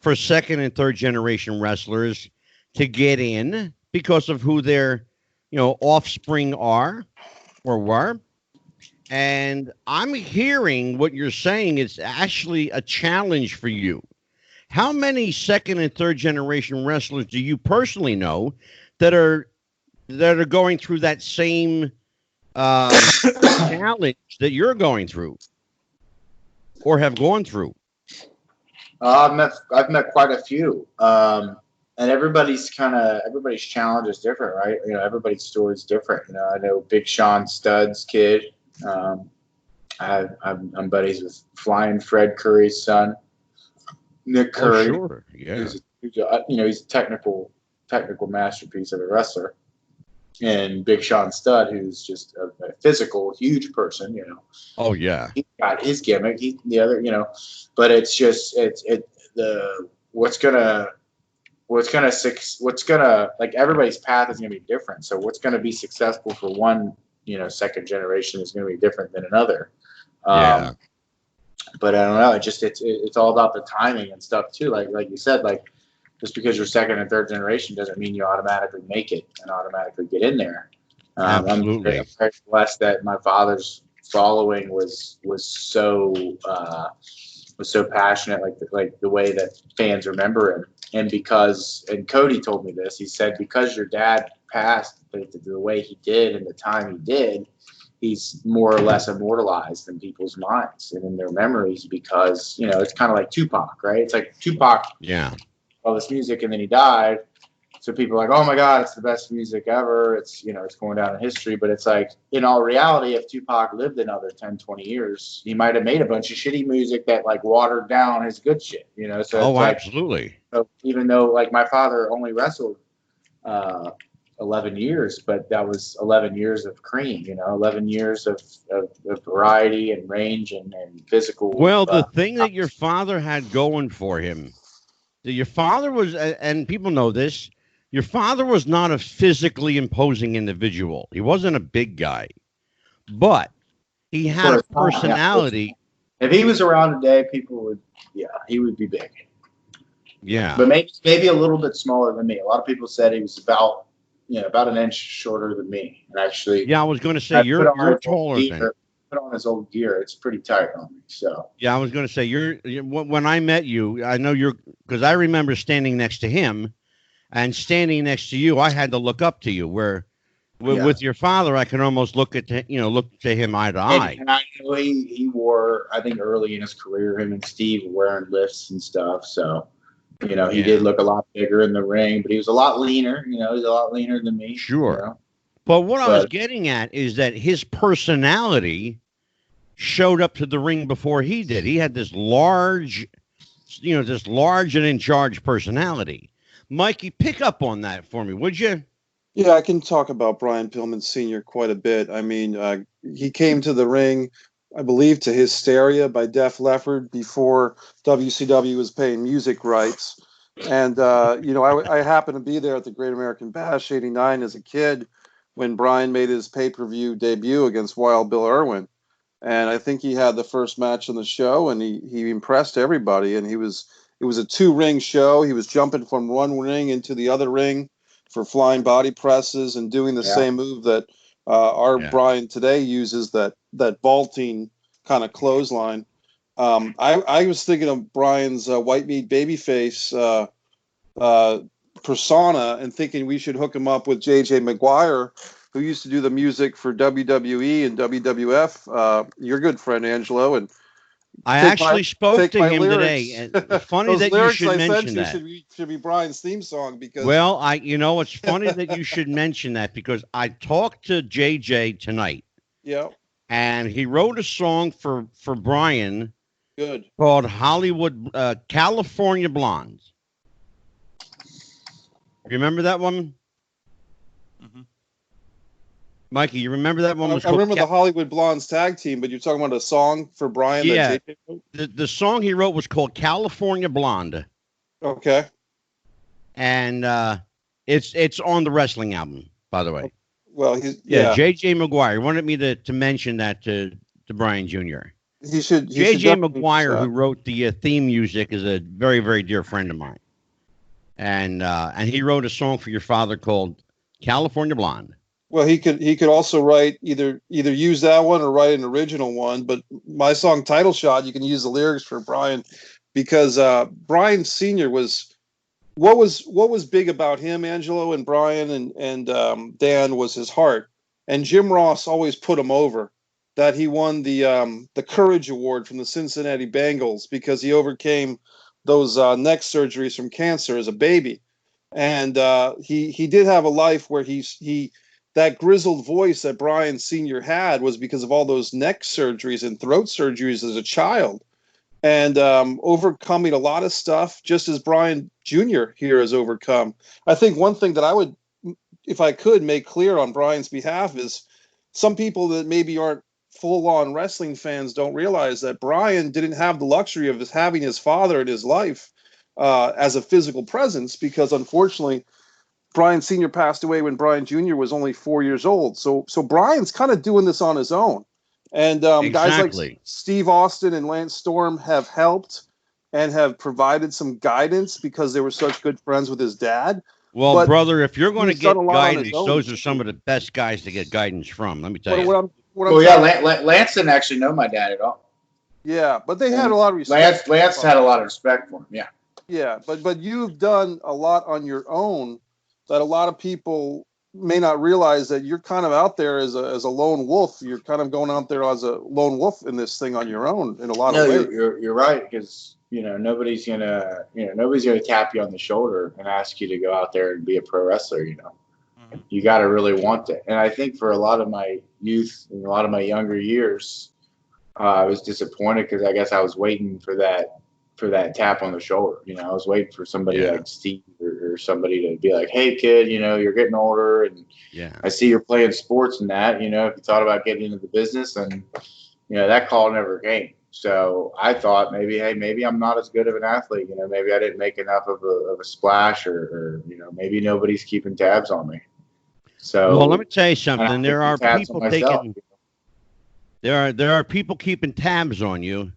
for second and third generation wrestlers to get in because of who their, offspring are or were. And I'm hearing what you're saying is actually a challenge for you. How many second and third generation wrestlers do you personally know that are going through that same challenge that you're going through or have gone through? I've met quite a few. And everybody's challenge is different, right? Everybody's story is different. I know Big Sean Studd's kid. I'm buddies with Flyin Fred Curry's son, Nick Curry. Oh, sure. Yeah. He's a technical masterpiece of a wrestler. and Big Sean Studd, who's just a physical, huge person, you know. Oh yeah. He got his gimmick. The other, you know, but it's just what's gonna like everybody's path is gonna be different. So what's gonna be successful for one, you know, second generation is gonna be different than another. Yeah. But I don't know. It's all about the timing and stuff too. Like you said, like just because you're second and third generation doesn't mean you automatically make it and automatically get in there. Absolutely. I'm very blessed that my father's following was so passionate, like the way that fans remember him. And Cody told me this. He said because your dad passed the way he did and the time he did, he's more or less immortalized in people's minds and in their memories because, you know, it's kind of like Tupac, right? It's like Tupac, Yeah. all this music and then he died. So people are like, oh my God, it's the best music ever. It's, you know, it's going down in history. But it's like, in all reality, if Tupac lived another 10, 20 years, he might have made a bunch of shitty music that like watered down his good shit, you know? So Oh, it's like, absolutely. so even though like my father only wrestled 11 years, but that was 11 years of cream, you know, 11 years of variety and range and physical. Well, the thing that your father had going for him, that your father was, and people know this, your father was not a physically imposing individual. He wasn't a big guy, but he had a personality. If he was around today, people would, yeah, he would be big. Yeah. But maybe a little bit smaller than me. A lot of people said he was about an inch shorter than me. And actually, Yeah, I was going to say you're taller than. Put on his old gear. It's pretty tight on me. So yeah, I was going to say when I met you, I know because I remember standing next to him, and standing next to you, I had to look up to you. With your father, I can almost look to him eye to eye. And I know he wore, I think early in his career, him and Steve were wearing lifts and stuff. So, you know, he did look a lot bigger in the ring, but he was a lot leaner. You know, he's a lot leaner than me. Sure. You know? But what I was getting at is that his personality showed up to the ring before he did. He had this large and in charge personality. Mikey, pick up on that for me, would you? Yeah, I can talk about Brian Pillman Sr. quite a bit. I mean, he came to the ring, I believe, to Hysteria by Def Leppard before WCW was paying music rights. And, you know, I happened to be there at the Great American Bash '89 as a kid when Brian made his pay-per-view debut against Wild Bill Irwin. And I think he had the first match on the show, and he impressed everybody. And it was a 2-ring show. He was jumping from one ring into the other ring for flying body presses and doing the same move that our Brian today uses, that vaulting kind of clothesline. I was thinking of Brian's white meat babyface persona and thinking we should hook him up with J.J. Maguire, who used to do the music for WWE and WWF. Your good friend, Angelo. And I actually spoke to him today. And funny that you should mention that. Should be Brian's theme song because. Well, it's funny that you should mention that because I talked to JJ tonight. Yeah. And he wrote a song for Brian. Good. Called California Blondes. Remember that one? Mm-hmm. Mikey, you remember that one? I remember the Hollywood Blondes tag team, but you're talking about a song for Brian. Yeah, the song he wrote was called California Blonde. Okay. And it's on the wrestling album, by the way. Well, J.J. Maguire wanted me to mention that to Brian Jr. He should. J.J. Maguire, who wrote the theme music, is a very, very dear friend of mine. And he wrote a song for your father called California Blonde. Well, he could also write either use that one or write an original one. But my song Title Shot, you can use the lyrics for Brian, because Brian Sr. was what was big about him, Angelo and Brian and Dan, was his heart. And Jim Ross always put him over. That he won the Courage Award from the Cincinnati Bengals because he overcame those neck surgeries from cancer as a baby. And he did have a life where he that grizzled voice that Brian Sr. had was because of all those neck surgeries and throat surgeries as a child, and overcoming a lot of stuff, just as Brian Jr. here has overcome. I think one thing that I would if I could make clear on Brian's behalf, is some people that maybe aren't full-on wrestling fans don't realize that Brian didn't have the luxury of having his father in his life as a physical presence, because unfortunately Brian Sr. passed away when Brian Jr. was only 4 years old. So Brian's kind of doing this on his own. And guys like Steve Austin and Lance Storm have helped and have provided some guidance because they were such good friends with his dad. Well, but brother, if you're going to get guidance, own. those are some of the best guys to get guidance from. Let me tell you. Lance didn't actually know my dad at all. Yeah, but they had a lot of respect. Lance had a lot of respect for him. Yeah. Yeah, but you've done a lot on your own that a lot of people may not realize, that you're kind of out there as a lone wolf. You're kind of going out there as a lone wolf in this thing on your own in a lot of ways. You're right, because nobody's gonna tap you on the shoulder and ask you to go out there and be a pro wrestler. You got to really want it. And I think for a lot of my youth and a lot of my younger years, I was disappointed because I guess I was waiting for that tap on the shoulder. I was waiting for somebody like Steve or somebody to be like, "Hey kid, you're getting older, and I see you're playing sports and that, if you thought about getting into the business." And that call never came. So I thought maybe I'm not as good of an athlete. Maybe I didn't make enough of a splash, or maybe nobody's keeping tabs on me. So well, let me tell you something. There are people there are people keeping tabs on you.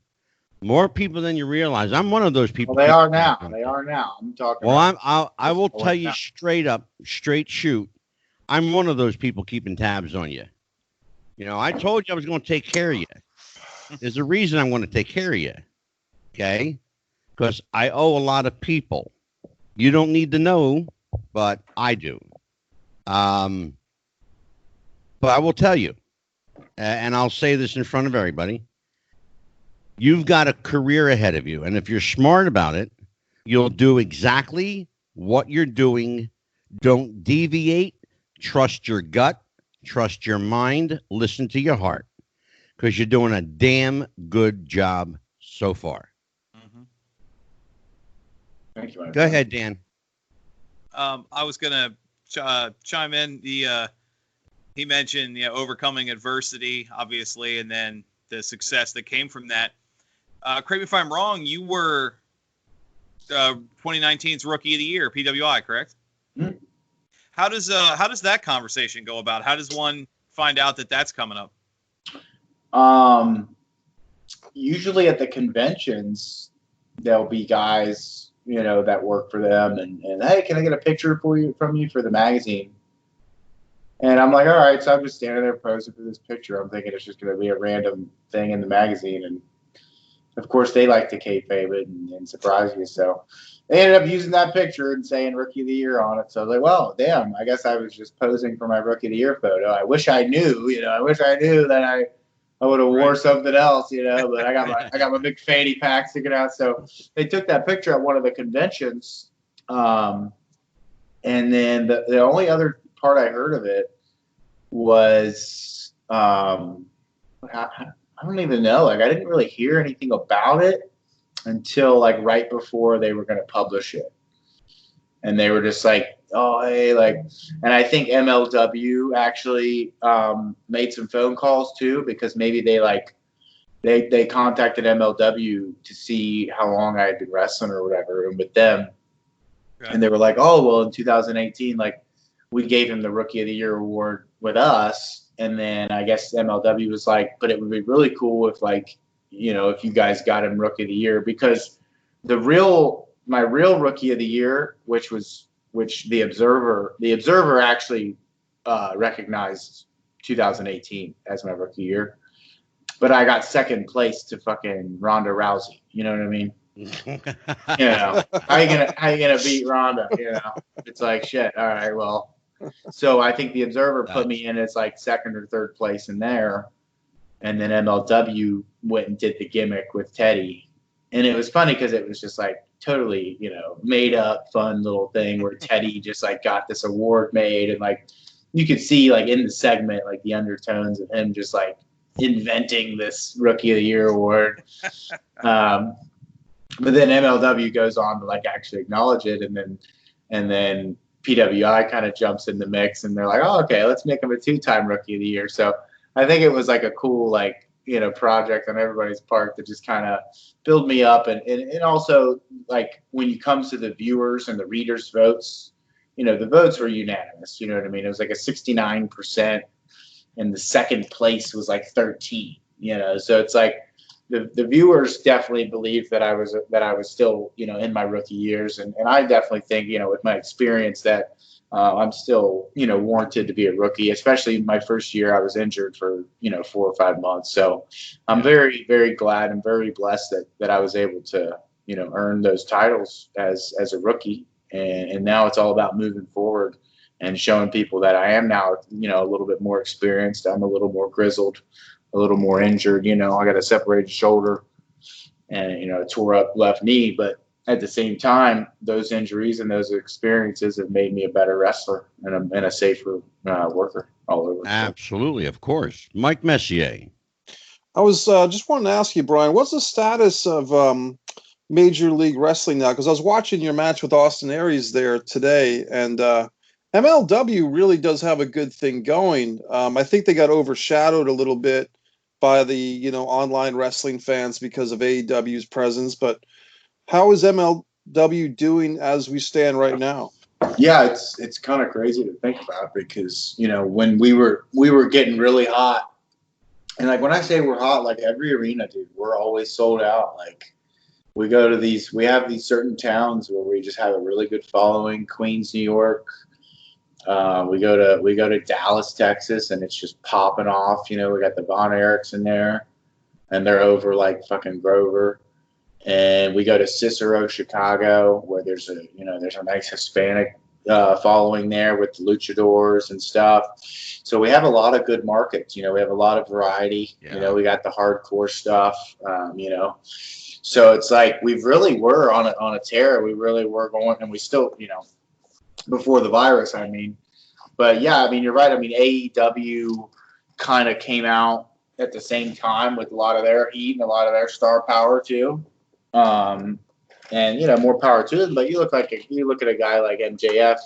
More people than you realize. I'm one of those people. Well, they are now. I'm talking. Well, I will tell you straight up, straight shoot. I'm one of those people keeping tabs on you. I told you I was going to take care of you. There's a reason I'm going to take care of you. Okay? Because I owe a lot of people. You don't need to know, but I do. But I will tell you, and I'll say this in front of everybody. You've got a career ahead of you, and if you're smart about it, you'll do exactly what you're doing. Don't deviate. Trust your gut. Trust your mind. Listen to your heart, because you're doing a damn good job so far. Mm-hmm. Thank you. Go ahead, Dan. I was going to chime in. He mentioned overcoming adversity, obviously, and then the success that came from that. Correct me if I'm wrong, you were 2019's Rookie of the Year, PWI, correct? Mm-hmm. How does that conversation go about? How does one find out that that's coming up? Usually at the conventions, there'll be guys, that work for them, and hey, can I get a picture from you for the magazine? And I'm like, all right. So I'm just standing there posing for this picture. I'm thinking it's just going to be a random thing in the magazine. And of course, they like to kayfabe it and surprise you. So they ended up using that picture and saying Rookie of the Year on it. So I was like, well, damn, I guess I was just posing for my Rookie of the Year photo. I wish I knew, that I would have wore something else, but I got my big fanny pack sticking out. So they took that picture at one of the conventions. And then the only other part I heard of it was I don't even know. I didn't really hear anything about it until right before they were going to publish it. And they were just like, oh, hey, and I think MLW actually made some phone calls too, because maybe they contacted MLW to see how long I had been wrestling or whatever, and with them. Okay. And they were like, oh, well, in 2018, we gave him the Rookie of the Year award with us. And then I guess MLW was like, but it would be really cool if if you guys got him Rookie of the Year, because my real Rookie of the Year, which the Observer actually recognized 2018 as my Rookie Year, but I got second place to fucking Ronda Rousey. You know what I mean? How you gonna beat Ronda? It's like shit. All right, well. So I think the Observer put me in as second or third place in there, and then MLW went and did the gimmick with Teddy, and it was funny because it was just totally made up fun little thing where Teddy just got this award made, and you could see in the segment the undertones of him just inventing this Rookie of the Year award. But then MLW goes on to actually acknowledge it, and then PWI kind of jumps in the mix, and they're like, oh, okay, let's make him a 2-time Rookie of the Year. So I think it was like a cool, like, project on everybody's part to just kind of build me up. And also, like, when you come to the viewers and the readers' votes, the votes were unanimous. You know what I mean? It was like a 69%, and the second place was like 13. So it's like the viewers definitely believed that I was still in my rookie years, and I definitely think with my experience that I'm still warranted to be a rookie. Especially my first year, I was injured for 4 or 5 months. So I'm very, very glad and very blessed that I was able to earn those titles as a rookie. And now it's all about moving forward and showing people that I am now, a little bit more experienced. I'm a little more grizzled, a little more injured. I got a separated shoulder and, a tore up left knee. But at the same time, those injuries and those experiences have made me a better wrestler and a safer worker all over. Absolutely, of course. Mike Messier. I was just wanting to ask you, Brian, what's the status of Major League Wrestling now? Because I was watching your match with Austin Aries there today, and MLW really does have a good thing going. I think they got overshadowed a little bit by the online wrestling fans because of AEW's presence. But how is MLW doing as we stand right now? Yeah, it's kind of crazy to think about because when we were getting really hot, and like when I say we're hot, like every arena, dude, we're always sold out. Like we have these certain towns where we just have a really good following. Queens, New York. We go to Dallas, Texas, and it's just popping off. We got the Von Erichs in there, and they're over like fucking Grover. And we go to Cicero, Chicago, where there's a nice Hispanic following there with the luchadors and stuff. So we have a lot of good markets. We have a lot of variety. Yeah. We got the hardcore stuff. So it's like we really were on a tear. We really were going, and we still, before the virus, I mean. But yeah, I mean, you're right. I mean, AEW kind of came out at the same time with a lot of their heat and a lot of their star power too. And more power to them. But you look at a guy like MJF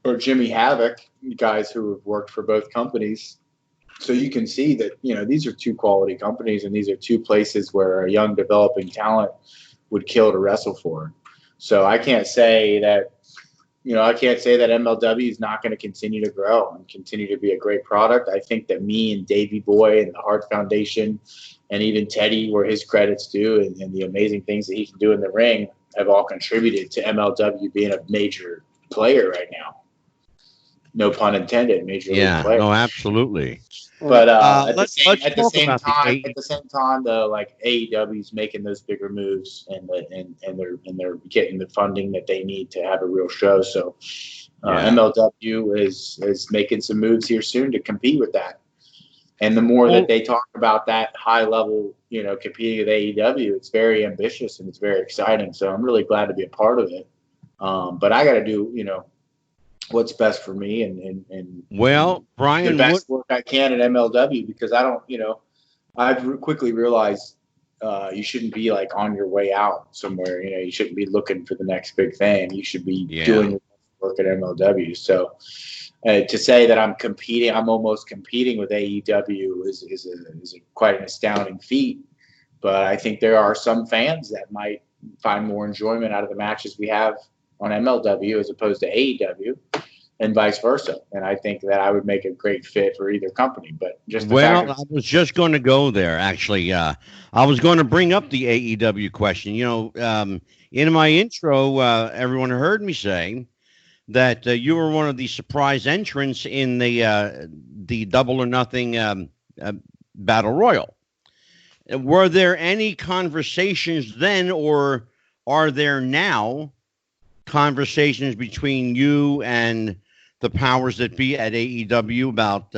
or Jimmy Havoc, guys who have worked for both companies. So you can see that these are two quality companies, and these are two places where a young developing talent would kill to wrestle for. So I can't say that MLW is not going to continue to grow and continue to be a great product. I think that me and Davey Boy and the Hart Foundation and even Teddy, where his credits due, and the amazing things that he can do in the ring have all contributed to MLW being a major player right now. No pun intended, major league player. No, absolutely. But at the same time, though, like AEW's making those bigger moves, and they're getting the funding that they need to have a real show. So MLW is making some moves here soon to compete with that. And the more that they talk about that high level, competing with AEW, it's very ambitious and it's very exciting. So I'm really glad to be a part of it. But I got to do, what's best for me and Brian, the best work I can at MLW, because I don't, I've quickly realized you shouldn't be like on your way out somewhere. You shouldn't be looking for the next big thing. You should be doing work at MLW. So to say that I'm almost competing with AEW is quite an astounding feat. But I think there are some fans that might find more enjoyment out of the matches we have on MLW as opposed to AEW, and vice versa. And I think that I would make a great fit for either company. But just I was just going to go there. Actually, I was going to bring up the AEW question. In my intro, everyone heard me say that you were one of the surprise entrants in the Double or Nothing Battle Royal. Were there any conversations then, or are there now conversations between you and the powers that be at AEW about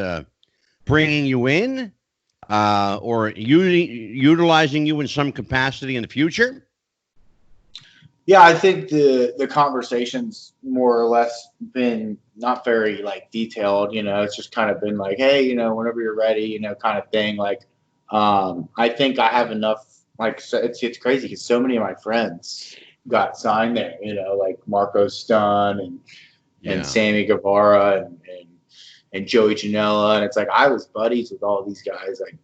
bringing you in or utilizing you in some capacity in the future? Yeah, I think the conversation's more or less been not very like detailed. It's just kind of been like, hey, whenever you're ready, kind of thing. Like, I think I have enough. Like, so it's crazy because so many of my friends got signed there, like Marco Stun and Sammy Guevara and Joey Janela. And it's like, I was buddies with all these guys, like,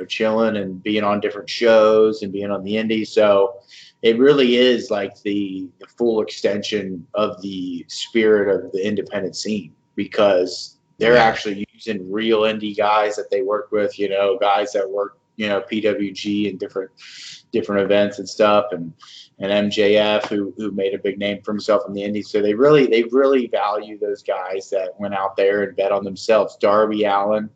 chilling and being on different shows and being on the indies. So it really is like the full extension of the spirit of the independent scene, because they're actually using real indie guys that they work with, guys that work, PWG and different events and stuff, and MJF who made a big name for himself in the indies. So they really value those guys that went out there and bet on themselves. Darby Allin,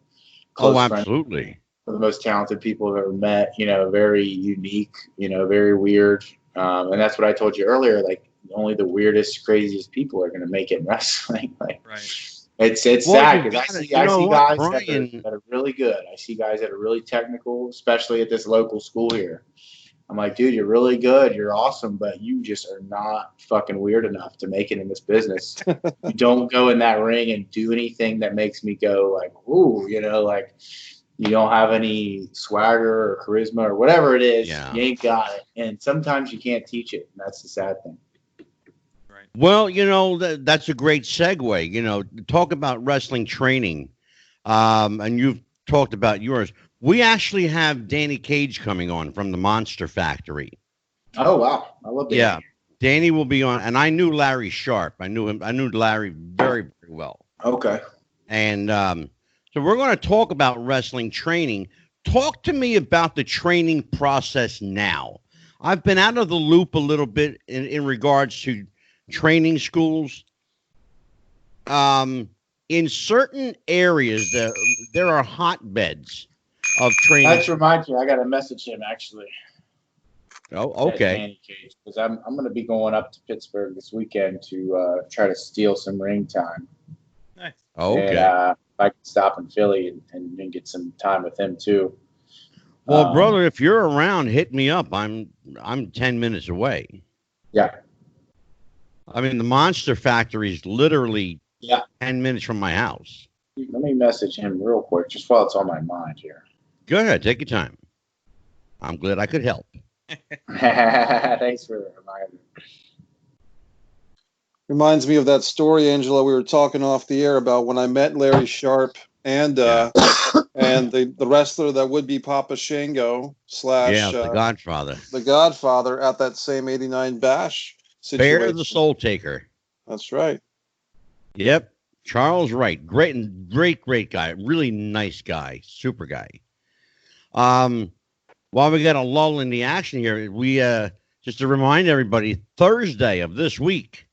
absolutely, one of the most talented people I've ever met. Very unique, very weird, and that's what I told you earlier. Like, only the weirdest, craziest people are going to make it in wrestling. Like, right. It's sad because I see guys that are really good. I see guys that are really technical, especially at this local school here. I'm like, dude, you're really good. You're awesome, but you just are not fucking weird enough to make it in this business. You don't go in that ring and do anything that makes me go like, ooh, like you don't have any swagger or charisma or whatever it is. Yeah. You ain't got it. And sometimes you can't teach it. And that's the sad thing. Well, that's a great segue. Talk about wrestling training, and you've talked about yours. We actually have Danny Cage coming on from the Monster Factory. Oh, wow. I love Danny. Yeah, Danny will be on, and I knew Larry Sharp. I knew Larry very, very well. Okay. And so we're going to talk about wrestling training. Talk to me about the training process now. I've been out of the loop a little bit in regards to training schools. In certain areas, there are hotbeds of training. That reminds me, I got to message him actually. Oh, okay. Because I'm going to be going up to Pittsburgh this weekend to try to steal some ring time. Nice. Okay. And I can stop in Philly and get some time with him too. Well, brother, if you're around, hit me up. I'm 10 minutes away. Yeah. I mean, the Monster Factory is literally 10 minutes from my house. Let me message him real quick, just while it's on my mind here. Go ahead. Take your time. I'm glad I could help. Thanks for the reminder. Reminds me of that story, Angelo, we were talking off the air about when I met Larry Sharp and and the wrestler that would be Papa Shango / the Godfather. The Godfather at that same 89 Bash situation. Bear the Soul Taker. That's right. Yep. Charles Wright. Great guy. Really nice guy. Super guy. While we got a lull in the action here, we just to remind everybody, Thursday of this week,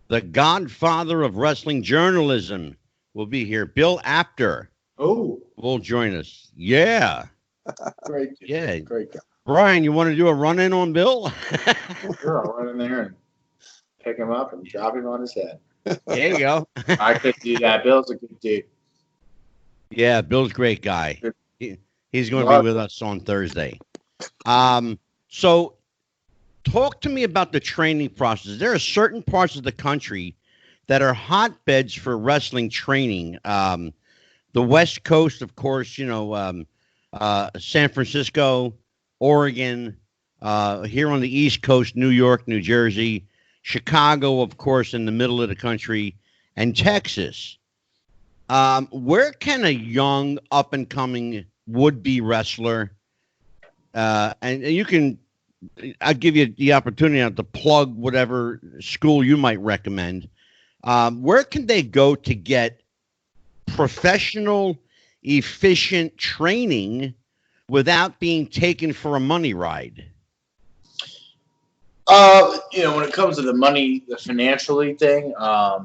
the Godfather of wrestling journalism will be here. Bill Apter will join us. Yeah. Great. Yeah. Great guy. Brian, you want to do a run-in on Bill? Sure, I'll run in there and pick him up and drop him on his head. There you go. I could do that. Bill's a good dude. Yeah, Bill's a great guy. He's going to be with us on Thursday. So talk to me about the training process. There are certain parts of the country that are hotbeds for wrestling training. The West Coast, of course, San Francisco, Oregon, here on the East Coast, New York, New Jersey, Chicago, of course, in the middle of the country, and Texas. Where can a young, up-and-coming would-be wrestler, and you can, I'll give you the opportunity to plug whatever school you might recommend. Where can they go to get professional, efficient training without being taken for a money ride? When it comes to the financially thing, I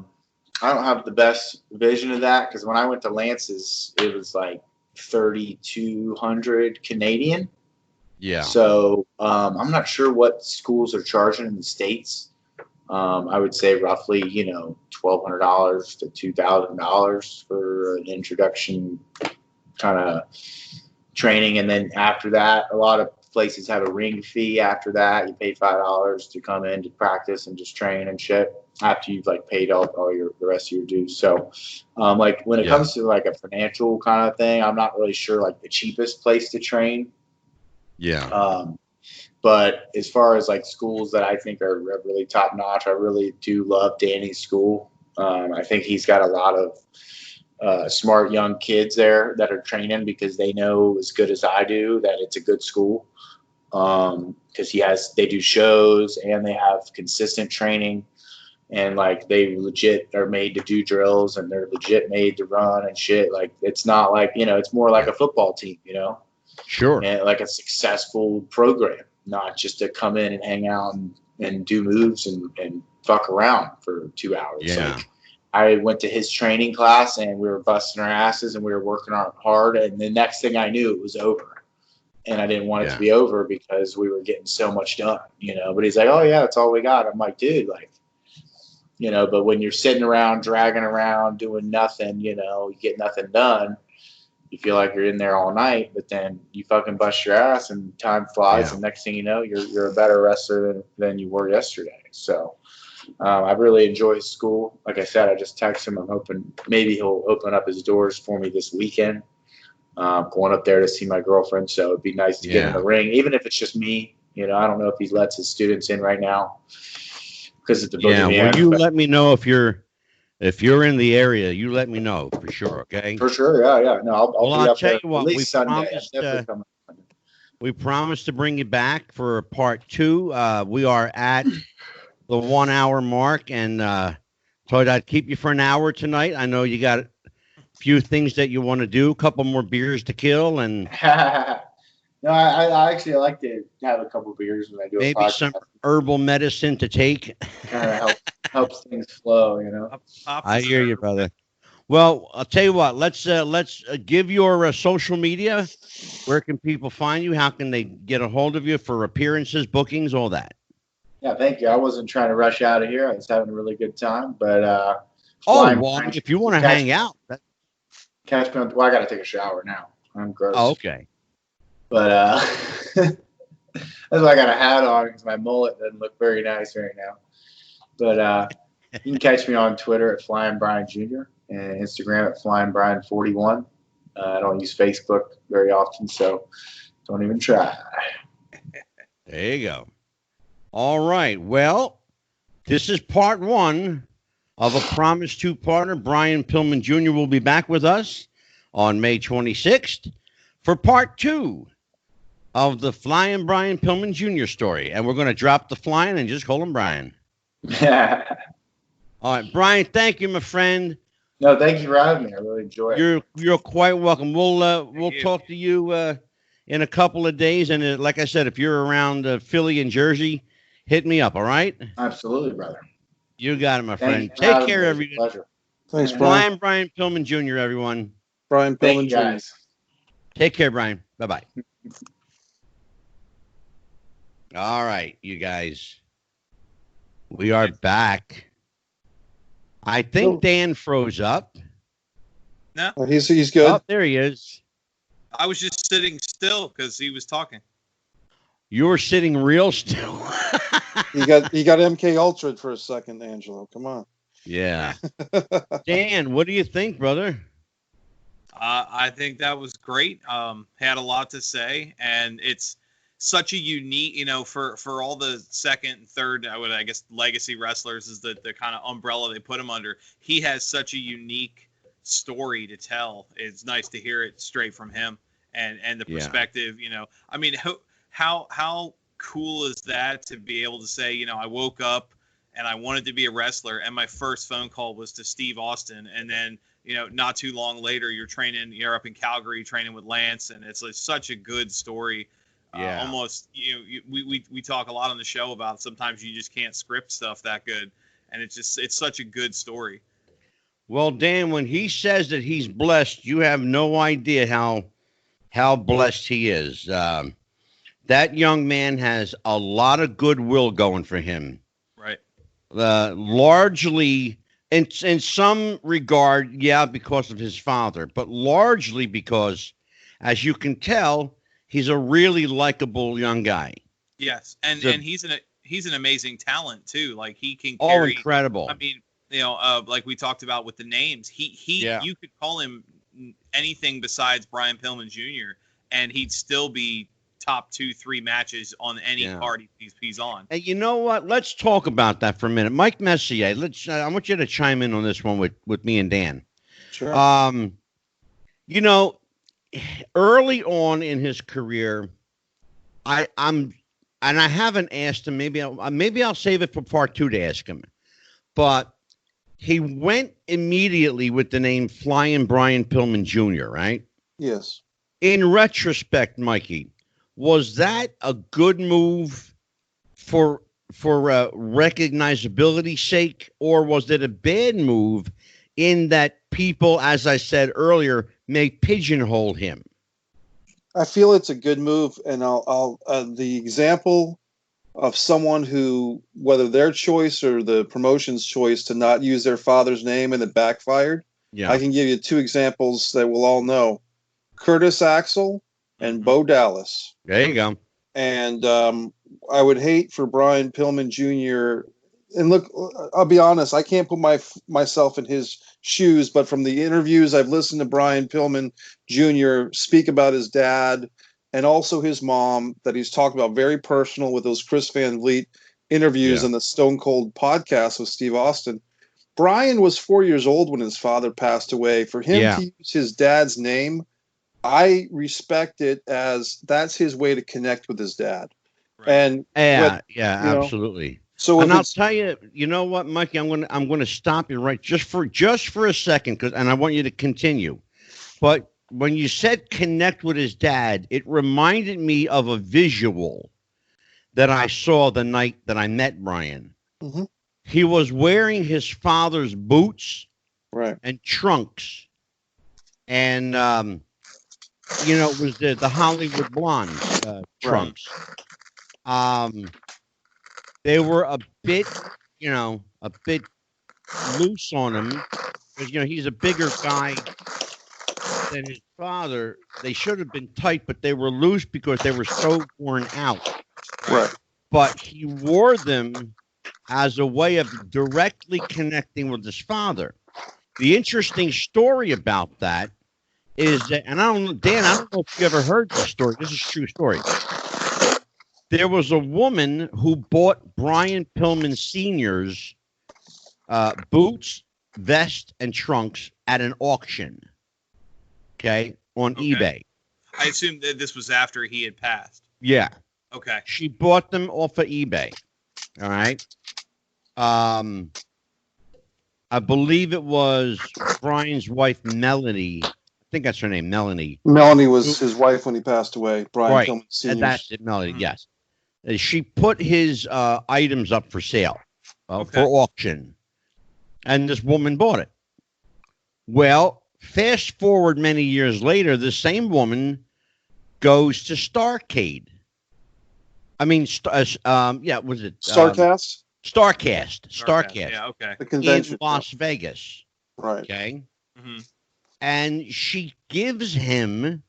don't have the best vision of that, because when I went to Lance's, it was like 3,200 Canadian. Yeah. So I'm not sure what schools are charging in the States. I would say roughly, $1,200 to $2,000 for an introduction kind of training. And then after that, a lot of places have a ring fee after that. You pay $5 to come in to practice and just train and shit after you've paid all the rest of your dues. So when it comes to a financial kind of thing, I'm not really sure the cheapest place to train. Yeah. But as far as like schools that I think are really top notch, I really do love Danny's school. I think he's got a lot of smart young kids there that are training because they know as good as I do that it's a good school. Because they do shows and they have consistent training, and like they legit are made to do drills and they're legit made to run and shit. Like it's not like, it's more like a football team, Sure. and like a successful program, not just to come in and hang out and do moves and fuck around for 2 hours. Yeah. Like I went to his training class and we were busting our asses and we were working hard. And the next thing I knew, it was over. And I didn't want it to be over because we were getting so much done, but he's like, oh yeah, that's all we got. I'm like, dude, like, but when you're sitting around, dragging around, doing nothing, you get nothing done. You feel like you're in there all night, but then you fucking bust your ass and time flies. And next thing you know, you're a better wrestler than you were yesterday. So I really enjoy school. Like I said, I just texted him. I'm hoping maybe he'll open up his doors for me this weekend. Going up there to see my girlfriend, so it'd be nice to get in the ring, even if it's just me. I don't know if he lets his students in right now because it's the boogeyman. Well, you let me know if you're in the area. You let me know for sure. Okay. For sure. Yeah. No, I'll tell you what. At least Sunday. We promised to bring you back for part 2. We are at the 1 hour mark, and thought I'd keep you for an hour tonight. I know you got few things that you want to do, a couple more beers to kill, and no, I actually like to have a couple beers when I do maybe some herbal medicine to take. Kind of helps things flow, I hear you, brother. Well, I'll tell you what. Let's give your social media. Where can people find you? How can they get a hold of you for appearances, bookings, all that? Yeah, thank you. I wasn't trying to rush out of here. I was having a really good time, but if you want to hang out. Catch me on. Well, I got to take a shower now. I'm gross. Oh, okay. But that's why I got a hat on because my mullet doesn't look very nice right now. But you can catch me on Twitter at Flyin Brian Jr. and Instagram at Flyin Brian 41. I don't use Facebook very often, so don't even try. There you go. All right. Well, this is part 1 of a promised 2-parter. Brian Pillman Jr. will be back with us on May 26th for part 2 of the Flyin Brian Pillman Jr. story. And we're going to drop the flying and just call him Brian. All right, Brian, thank you, my friend. No, thank you for having me. I really enjoy it. You're quite welcome. We'll talk to you in a couple of days. And like I said, if you're around Philly and Jersey, hit me up, all right? Absolutely, brother. You got it, my friend. Take care, everyone. Pleasure. Thanks, Brian. Brian Pillman Jr., everyone. Brian Pillman Jr. Guys. Take care, Brian. Bye-bye. All right, you guys. We are back. I think Dan froze up. No. He's good. Oh, there he is. I was just sitting still because he was talking. You were sitting real still. He got MK Ultra for a second, Angelo. Come on. Yeah. Dan, what do you think, brother? I think that was great. Had a lot to say, and it's such a unique, for all the second and third, I guess legacy wrestlers is the kind of umbrella they put him under. He has such a unique story to tell. It's nice to hear it straight from him and the perspective. I mean, how cool is that to be able to say, I woke up and I wanted to be a wrestler, and my first phone call was to Steve Austin, and then not too long later you're up in Calgary training with Lance, and it's like such a good story. Almost we talk a lot on the show about sometimes you just can't script stuff that good, and it's such a good story. Well, Dan, when he says that he's blessed, you have no idea how blessed he is. That young man has a lot of goodwill going for him. Right. Largely, in some regard, because of his father, but largely because, as you can tell, he's a really likable young guy. Yes, and he's an amazing talent too. Like he can carry. Oh, incredible! I mean, like we talked about with the names, you could call him anything besides Brian Pillman Jr. and he'd still be top 2-3 matches on any card he's on. And you know what? Let's talk about that for a minute. Mike Messier, I want you to chime in on this one with me and Dan. Sure. You know, early on in his career, I haven't asked him. Maybe I'll save it for part 2 to ask him. But he went immediately with the name Flyin Brian Pillman Jr., right? Yes. In retrospect, Mikey, was that a good move for recognizability's sake, or was it a bad move in that people, as I said earlier, may pigeonhole him? I feel it's a good move, and I'll the example of someone who, whether their choice or the promotion's choice to not use their father's name and it backfired. Yeah. I can give you 2 examples that we'll all know: Curtis Axel and Bo Dallas. There you go. And I would hate for Brian Pillman Jr. And look, I'll be honest, I can't put myself in his shoes, but from the interviews I've listened to Brian Pillman Jr. speak about his dad and also his mom, that he's talked about very personal with those Chris Van Vliet interviews and the Stone Cold podcast with Steve Austin. Brian was 4 years old when his father passed away. For him to use his dad's name, I respect it as that's his way to connect with his dad. Right. And absolutely. So, and I'll tell you, you know what, Mikey, I'm going to stop you right just for a second, and I want you to continue. But when you said connect with his dad, it reminded me of a visual that I saw the night that I met Brian. Mm-hmm. He was wearing his father's boots, and trunks, and it was the Hollywood Blonde trunks. They were a bit loose on him because he's a bigger guy than his father. They should have been tight, but they were loose because they were so worn out. Right. But he wore them as a way of directly connecting with his father. The interesting story about that is that, and I don't know, Dan, I don't know if you ever heard this story. This is a true story. There was a woman who bought Brian Pillman Sr.'s boots, vest, and trunks at an auction. On eBay. I assume that this was after he had passed. Yeah. Okay. She bought them off of eBay. All right. I believe it was Brian's wife, Melanie. I think that's her name, Melanie. Melanie was his wife when he passed away. Brian Pillman Sr. That's it, Melanie. Mm-hmm. Yes. She put his items up for sale for auction, and this woman bought it. Well, fast forward many years later, the same woman goes to Starcade. I mean, was it Starcast? Starcast. Yeah, okay. The convention in Las Vegas. Right. Okay. Mm-hmm. And she gives him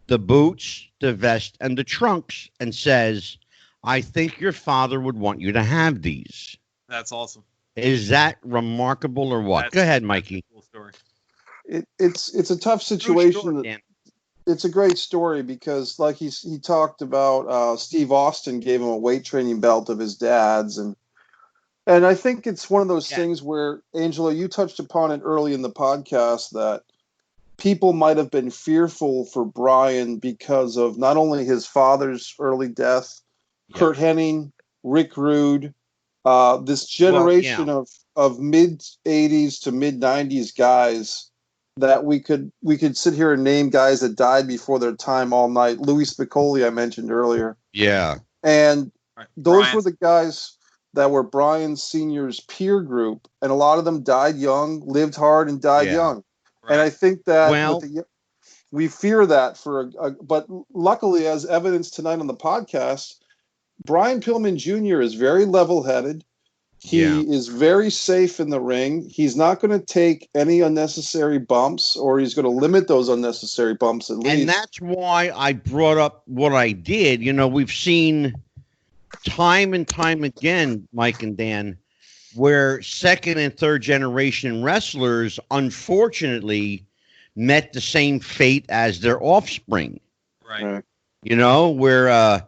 the boots, the vest, and the trunks, and says, "I think your father would want you to have these." That's awesome. Is that remarkable or what? Go ahead, Mikey. That's a cool story. It's a tough situation. It's a great story because, like he talked about, Steve Austin gave him a weight training belt of his dad's, and I think it's one of those things where, Angelo, you touched upon it early in the podcast, that people might have been fearful for Brian because of not only his father's early death, Kurt Hennig, Rick Rude, this generation of mid 80s to mid 90s guys that we could sit here and name guys that died before their time all night. Louis Spicoli, I mentioned earlier. Yeah. And those were the guys that were Brian Sr.'s peer group, and a lot of them died young, lived hard, and died young. Right. And I think that we fear that but luckily, as evidenced tonight on the podcast, Brian Pillman Jr. is very level-headed. He is very safe in the ring. He's not going to take any unnecessary bumps, or he's going to limit those unnecessary bumps at least. And that's why I brought up what I did. We've seen time and time again, Mike and Dan, where second and third generation wrestlers, unfortunately, met the same fate as their offspring. Right. where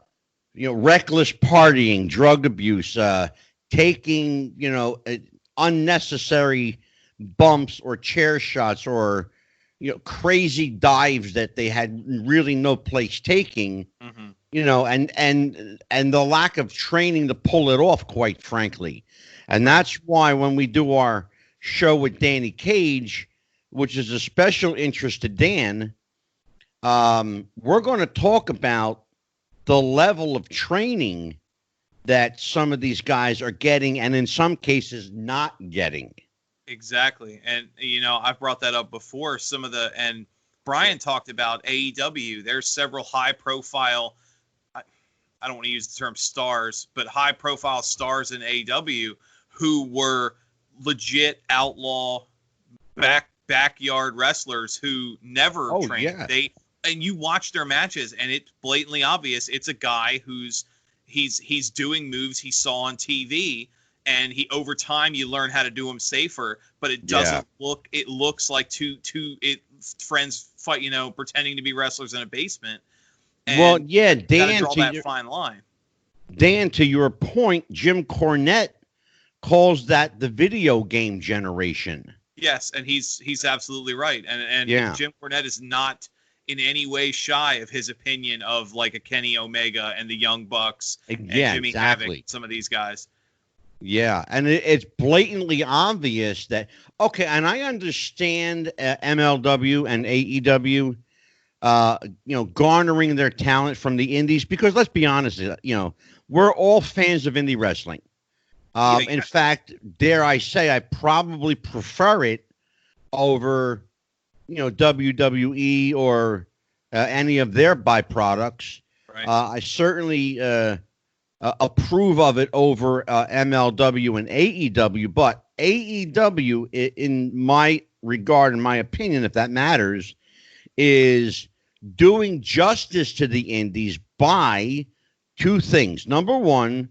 reckless partying, drug abuse, taking unnecessary bumps or chair shots, or crazy dives that they had really no place taking. Mm-hmm. And the lack of training to pull it off, quite frankly. And that's why when we do our show with Danny Cage, which is a special interest to Dan, we're going to talk about the level of training that some of these guys are getting, and in some cases not getting. Exactly. And, I've brought that up before. And Brian talked about AEW. There's several high profile, I don't want to use the term stars, but high profile stars in AEW who were legit outlaw backyard wrestlers who never trained. Yeah. And you watch their matches, and it's blatantly obvious it's a guy he's doing moves he saw on TV, and over time you learn how to do them safer, but it doesn't look. It looks like two friends fight, pretending to be wrestlers in a basement. And Dan, draw that fine line. Dan, to your point, Jim Cornette calls that the video game generation. Yes, and he's absolutely right. And Jim Cornette is not in any way shy of his opinion of like a Kenny Omega and the Young Bucks and Jimmy Havoc, some of these guys. Yeah, and it's blatantly obvious that, and I understand MLW and AEW, garnering their talent from the indies, because let's be honest, we're all fans of indie wrestling. In fact, dare I say, I probably prefer it over WWE or any of their byproducts. Right. I certainly approve of it over MLW and AEW, but AEW, in my regard, in my opinion, if that matters, is doing justice to the indies by two things. Number one,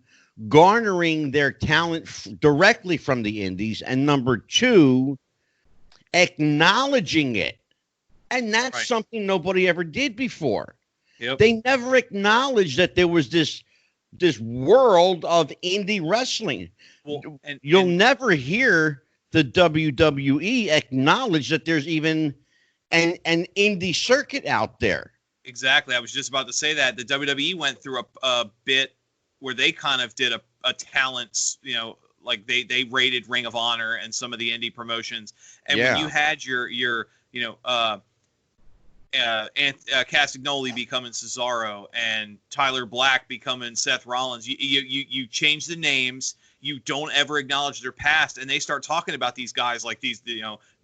garnering their talent directly from the indies, and number two, acknowledging it. And that's something nobody ever did before. Yep. They never acknowledged that there was this world of indie wrestling. Well, you'll never hear the WWE acknowledge that there's even an indie circuit out there. Exactly. I was just about to say that the WWE went through a bit where they kind of did a talents, like they rated Ring of Honor and some of the indie promotions. And when you had your Castagnoli becoming Cesaro and Tyler Black becoming Seth Rollins, you change the names. You don't ever acknowledge their past, and they start talking about these guys like these,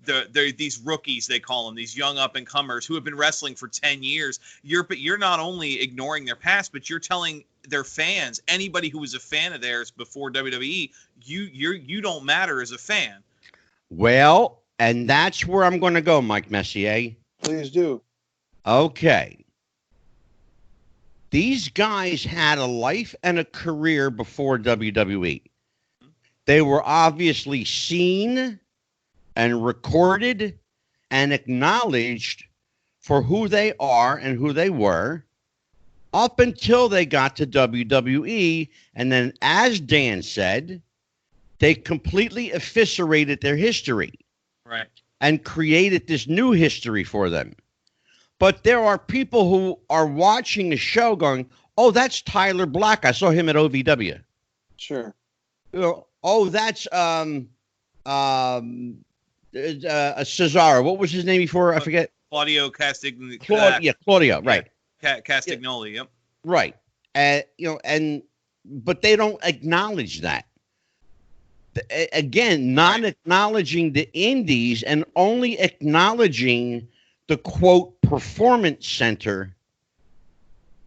they're these rookies, they call them, these young up and comers who have been wrestling for 10 years. You're not only ignoring their past, but you're telling their fans, anybody who was a fan of theirs before WWE, you don't matter as a fan. Well, and that's where I'm going to go, Mike Messier. Please do. Okay. These guys had a life and a career before WWE. They were obviously seen and recorded and acknowledged for who they are and who they were up until they got to WWE. And then, as Dan said, they completely eviscerated their history. Right. And created this new history for them. But there are people who are watching the show going, oh, that's Tyler Black. I saw him at OVW. Sure. Oh, that's Cesaro. What was his name before? I forget. Claudio Castagnoli. Claudio. Right. Castagnoli. Yep. Right. But they don't acknowledge that. Again, not acknowledging the indies and only acknowledging the quote performance center.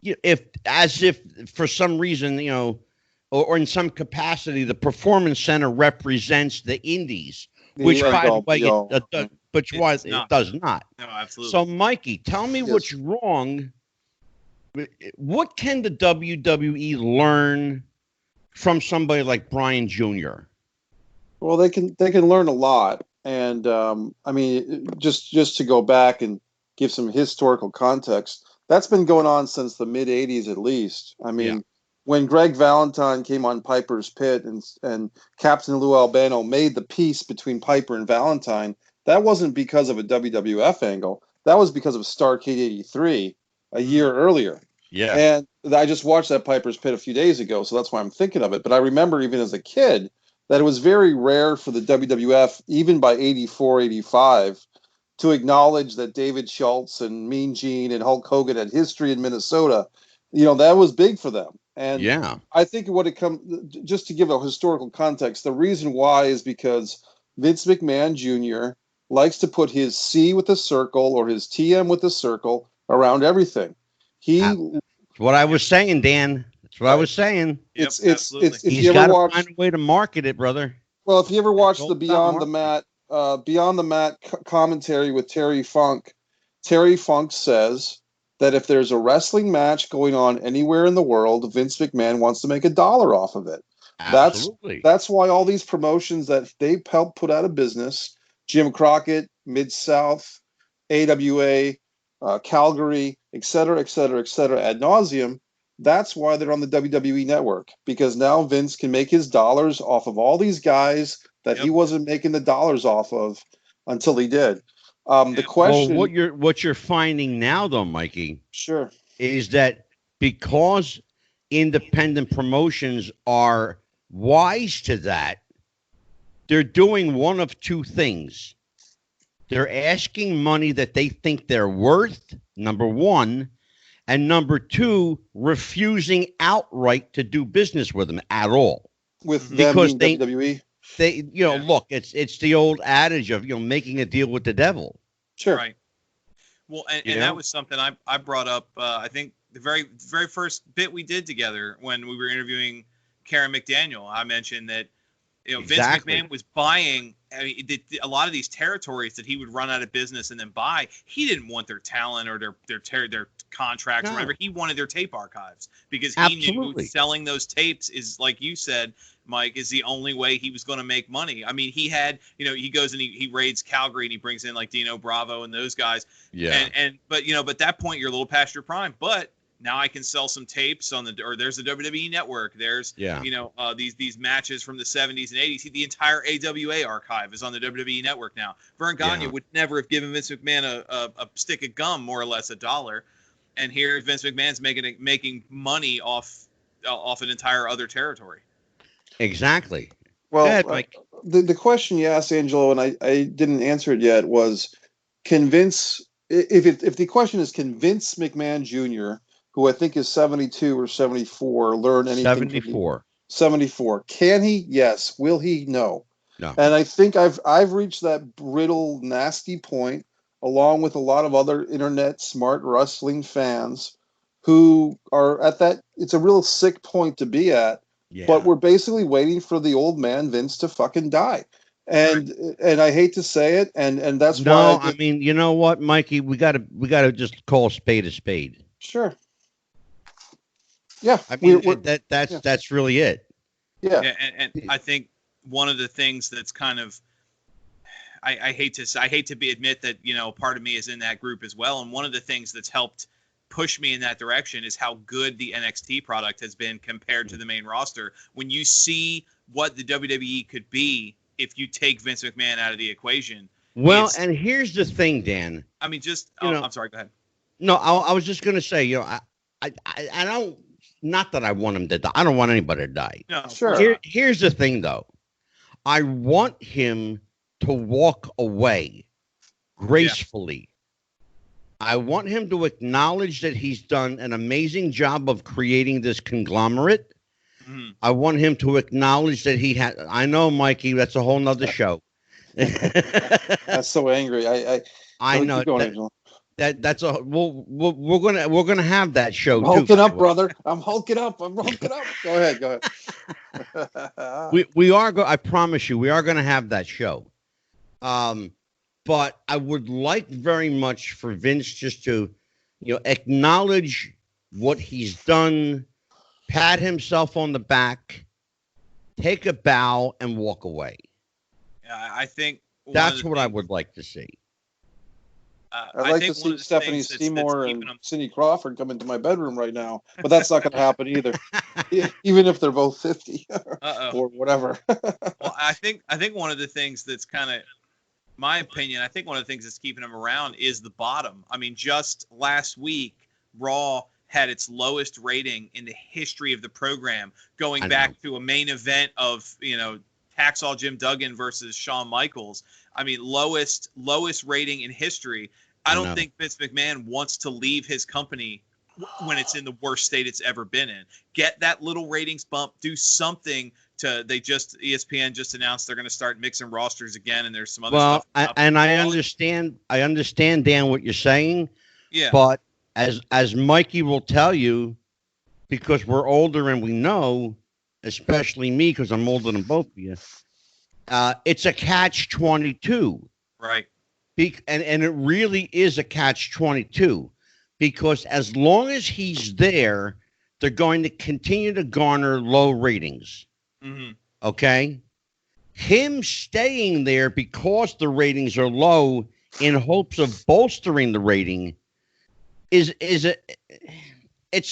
If for some reason, or in some capacity, the performance center represents the indies, which by the way, it does not. No, absolutely. So, Mikey, tell me what's wrong. What can the WWE learn from somebody like Brian Jr.? Well, they can learn a lot, and just to go back and give some historical context, that's been going on since the mid 80s at least. I mean, when Greg Valentine came on Piper's Pit and Captain Lou Albano made the peace between Piper and Valentine, that wasn't because of a WWF angle. That was because of Starrcade 83 a year earlier. Yeah. And I just watched that Piper's Pit a few days ago, so that's why I'm thinking of it. But I remember even as a kid that it was very rare for the WWF, even by 84, 85, to acknowledge that David Schultz and Mean Gene and Hulk Hogan had history in Minnesota. You know, that was big for them. And Yeah. I think what it comes, just to give a historical context, the reason why is because Vince McMahon Jr. likes to put his C with a circle or his TM with a circle around everything. That's what I was saying, Dan. That's what I was saying. It's absolutely. if He's you ever got to watch, find a way to market it, brother. well, if you ever watch the Don't Beyond stop the Mat commentary with Terry Funk says that if there's a wrestling match going on anywhere in the world, Vince McMahon wants to make $1 off of it. Absolutely. That's why all these promotions that they helped put out of business, Jim Crockett, Mid-South, AWA, Calgary, et cetera, ad nauseum, that's why they're on the WWE network, because now Vince can make his dollars off of all these guys that he wasn't making the dollars off of until he did. The question, well, what you're finding now, though, Mikey, sure, is that because independent promotions are wise to that, they're doing one of two things. They're asking money that they think they're worth, number one, and number two, refusing outright to do business with them at all. with them Because being WWE. They, look, it's the old adage of, making a deal with the devil. Sure. Right. Well, and that was something I brought up, I think the very first bit we did together when we were interviewing Karen McDaniel. I mentioned that, Exactly. Vince McMahon was buying a lot of these territories that he would run out of business and then buy. He didn't want their talent or their contracts or whatever. He wanted their tape archives because he knew selling those tapes is, like you said, Mike, is the only way he was going to make money. I mean, he had, he goes and he raids Calgary and he brings in like Dino Bravo and those guys. Yeah. But at that point you're a little past your prime. But now I can sell some tapes there's the WWE network. There's, these matches from the 70s and 80s. The entire AWA archive is on the WWE network now. Vern Gagne would never have given Vince McMahon a stick of gum, more or less $1. And here Vince McMahon's making money off an entire other territory. Exactly. Well, ahead, Mike. The question you asked, Angelo, and I didn't answer it yet, was convince if the question is can Vince McMahon Jr., who I think is 72 or 74, learn anything? 74. 74. Can he? Yes. Will he? No. No. And I think I've reached that brittle, nasty point, along with a lot of other internet smart wrestling fans who are at that. It's a real sick point to be at. Yeah. But we're basically waiting for the old man Vince to fucking die. And I hate to say it, and that's why. I mean, you know what, Mikey? We gotta just call a spade a spade. Sure. Yeah, I mean that's really it. Yeah. And I think one of the things that's kind of I hate to admit that part of me is in that group as well, and one of the things that's helped push me in that direction is how good the NXT product has been compared to the main roster. When you see what the WWE could be if you take Vince McMahon out of the equation. Well, and here's the thing, Dan. I mean, I'm sorry, go ahead. No, I was just going to say, I don't, not that I want him to die. I don't want anybody to die. No, sure. Here's the thing, though. I want him to walk away gracefully. Yeah. I want him to acknowledge that he's done an amazing job of creating this conglomerate. Mm-hmm. I want him to acknowledge that he had. I know, Mikey, that's a whole nother show. That's so angry. I know that's a. We're gonna have that show. I'm hulking up, brother. I'm hulking up. Go ahead. we are. I promise you, we are going to have that show. But I would like very much for Vince just to, acknowledge what he's done, pat himself on the back, take a bow, and walk away. I think that's what I would like to see. I'd like to see Stephanie Seymour and Cindy Crawford come into my bedroom right now, but that's not going to happen either, even if they're both 50 or whatever. Well, I think one of the things that's kind of, my opinion, I think one of the things that's keeping them around is the bottom. I mean, just last week, Raw had its lowest rating in the history of the program, going back to a main event of, Hacksaw Jim Duggan versus Shawn Michaels. I mean, lowest rating in history. I don't think Vince McMahon wants to leave his company when it's in the worst state it's ever been in. Get that little ratings bump. Do something to. ESPN just announced they're going to start mixing rosters again, and there's some other stuff. I understand, Dan, what you're saying. Yeah. But as Mikey will tell you, because we're older and we know, especially me, because I'm older than both of you. It's a catch-22. Right. And it really is a catch-22, because as long as he's there, they're going to continue to garner low ratings. Mm-hmm. Okay? Him staying there because the ratings are low in hopes of bolstering the rating it's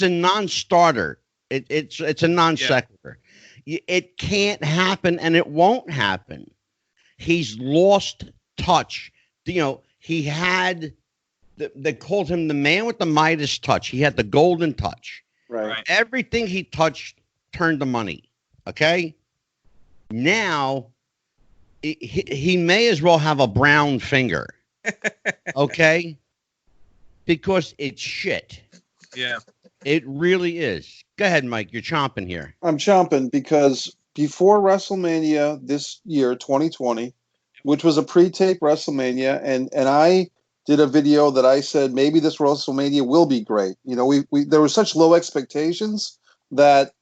a non-starter. It's a non sequitur. Yeah. It can't happen, and it won't happen. He's lost touch. He had. They called him the man with the Midas touch. He had the golden touch. Right. Everything he touched turned to money. Okay. Now, he may as well have a brown finger. Okay. Because it's shit. Yeah. It really is. Go ahead, Mike. You're chomping here. I'm chomping because before WrestleMania this year, 2020, which was a pre-tape WrestleMania, and I did a video that I said maybe this WrestleMania will be great. We there were such low expectations that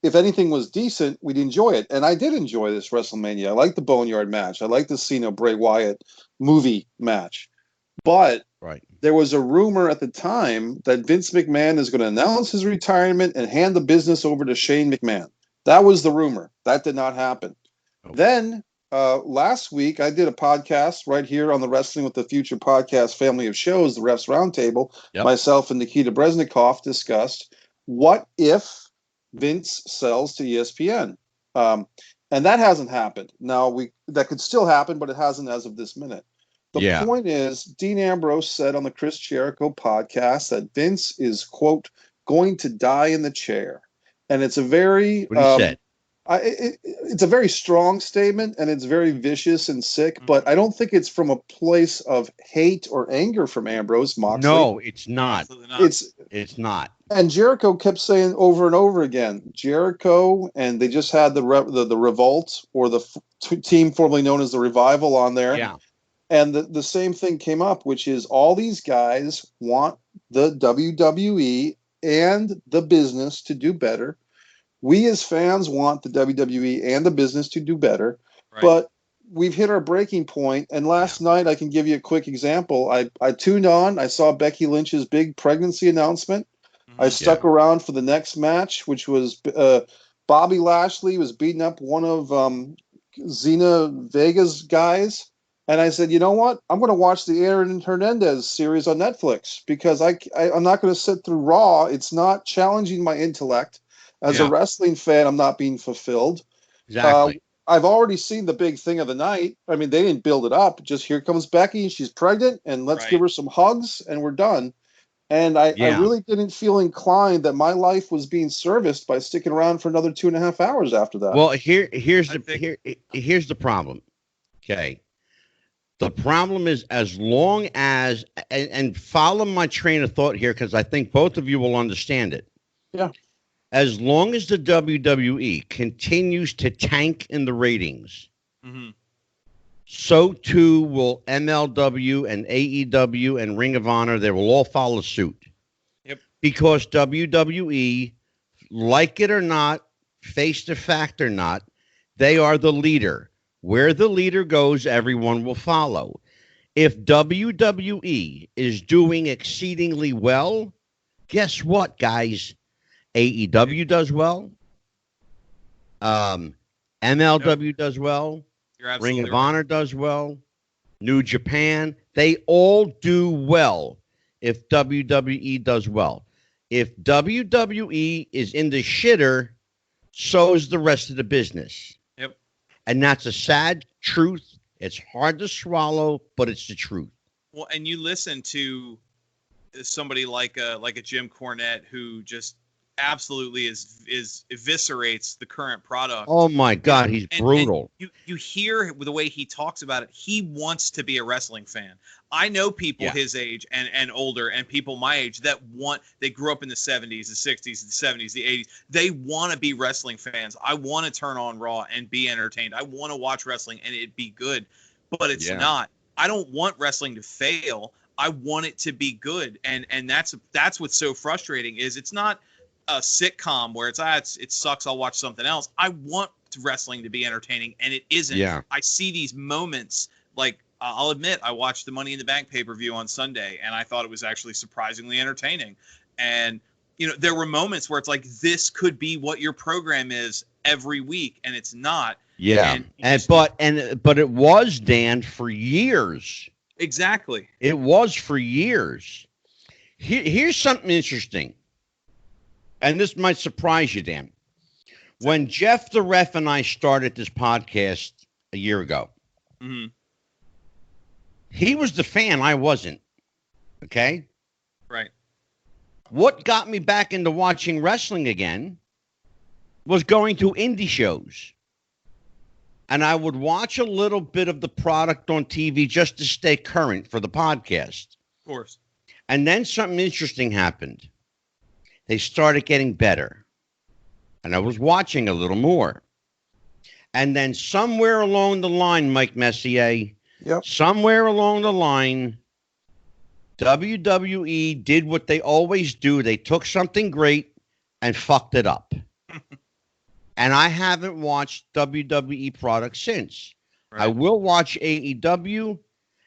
if anything was decent, we'd enjoy it. And I did enjoy this WrestleMania. I liked the Boneyard match. I liked the Cena Bray Wyatt movie match. But there was a rumor at the time that Vince McMahon is going to announce his retirement and hand the business over to Shane McMahon. That was the rumor. That did not happen. Okay. Then last week, I did a podcast right here on the Wrestling with the Future podcast family of shows, the Refs Roundtable. Yep. Myself and Nikita Breznikov discussed what if Vince sells to ESPN. And that hasn't happened. Now, that could still happen, but it hasn't as of this minute. The point is, Dean Ambrose said on the Chris Jericho podcast that Vince is, quote, going to die in the chair. And it's a very it's a very strong statement, and it's very vicious and sick, but I don't think it's from a place of hate or anger from Ambrose Moxley. No, it's not. It's not. And Jericho kept saying over and over again, Jericho, and they just had the Revolt, or the team formerly known as the Revival, on there. Yeah. And the same thing came up, which is all these guys want the WWE and the business to do better. We as fans want the WWE and the business to do better. Right. But we've hit our breaking point. And last night, I can give you a quick example. I tuned on. I saw Becky Lynch's big pregnancy announcement. Mm-hmm. I stuck around for the next match, which was Bobby Lashley was beating up one of Xena Vega's guys. And I said, you know what? I'm going to watch the Aaron Hernandez series on Netflix, because I'm not going to sit through Raw. It's not challenging my intellect. As a wrestling fan, I'm not being fulfilled. Exactly. I've already seen the big thing of the night. I mean, they didn't build it up. Just here comes Becky, and she's pregnant, and let's give her some hugs, and we're done. And I really didn't feel inclined that my life was being serviced by sticking around for another 2.5 hours after that. Well, here's the problem. Okay. The problem is, as long as, and follow my train of thought here, because I think both of you will understand it. Yeah. As long as the WWE continues to tank in the ratings, mm-hmm. so too will MLW and AEW and Ring of Honor. They will all follow suit. Yep. Because WWE, like it or not, face the fact or not, they are the leader. Where the leader goes, everyone will follow. If WWE is doing exceedingly well, guess what, guys? AEW does well. MLW does well. Ring of Honor does well. New Japan, they all do well if WWE does well. If WWE is in the shitter, so is the rest of the business. Yep. And that's a sad truth. It's hard to swallow, but it's the truth. Well, and you listen to somebody like a Jim Cornette who just absolutely eviscerates the current product. Oh my God, he's brutal. And you hear the way he talks about it. He wants to be a wrestling fan. I know people his age and older, and people my age that they grew up in the 70s, the 60s, the 70s, the 80s. They want to be wrestling fans. I want to turn on Raw and be entertained. I want to watch wrestling and it be good, but it's not. I don't want wrestling to fail. I want it to be good, and that's what's so frustrating. Is it's not a sitcom where it sucks, I'll watch something else. I want wrestling to be entertaining, and it isn't. Yeah. I see these moments, like I'll admit I watched the Money in the Bank pay-per-view on Sunday, and I thought it was actually surprisingly entertaining. And there were moments where it's like, this could be what your program is every week, and it's not. Yeah. But it was, Dan, for years. Exactly. It was for years. Here's something interesting. And this might surprise you, Dan. When Jeff the Ref and I started this podcast a year ago, he was the fan. I wasn't. Okay? Right. What got me back into watching wrestling again was going to indie shows. And I would watch a little bit of the product on TV just to stay current for the podcast. Of course. And then something interesting happened. They started getting better. And I was watching a little more. And then somewhere along the line, Mike Messier, somewhere along the line, WWE did what they always do. They took something great and fucked it up. And I haven't watched WWE products since. Right. I will watch AEW,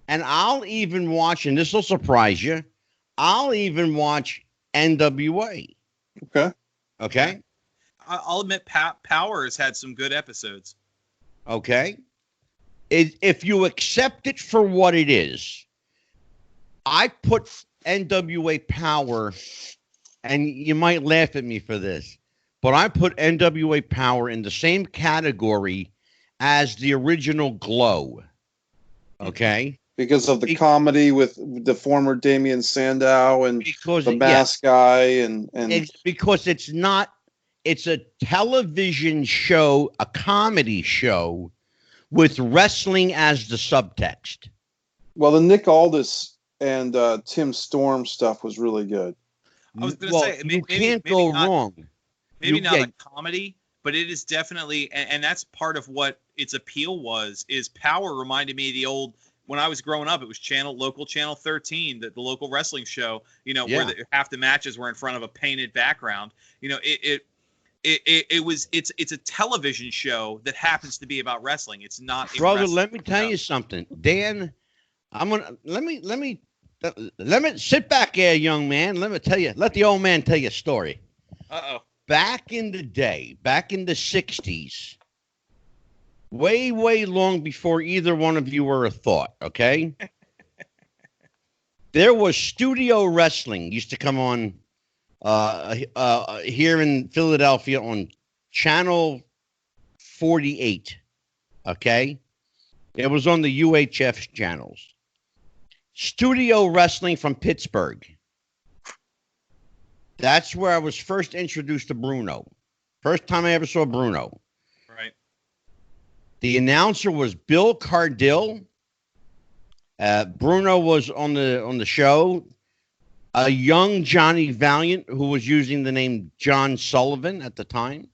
and I'll even watch, and this will surprise you, I'll even watch NWA. Okay? I'll admit Power has had some good episodes. Okay? If you accept it for what it is, I put NWA Power, and you might laugh at me for this, but I put NWA Power in the same category as the original Glow. Okay? Because of the comedy with the former Damian Sandow and the mask guy. And because it's a television show, a comedy show with wrestling as the subtext. Well, the Nick Aldis and Tim Storm stuff was really good. I was going to say, you can't go wrong. Maybe not a comedy, but it is definitely, and that's part of what its appeal was, is Power reminded me of the old, when I was growing up, it was local channel 13, the local wrestling show, where half the matches were in front of a painted background. It's a television show that happens to be about wrestling. It's not. Brother, let me tell you something, Dan. Let me sit back there, young man. Let the old man tell you a story. Uh-oh. Back in the day, back in the 60s, way, way long before either one of you were a thought, okay? There was studio wrestling used to come on here in Philadelphia on Channel 48, okay? It was on the UHF channels. Studio wrestling from Pittsburgh. That's where I was first introduced to Bruno. First time I ever saw Bruno. Right. The announcer was Bill Cardill. Bruno was on the show. A young Johnny Valiant, who was using the name John Sullivan at the time.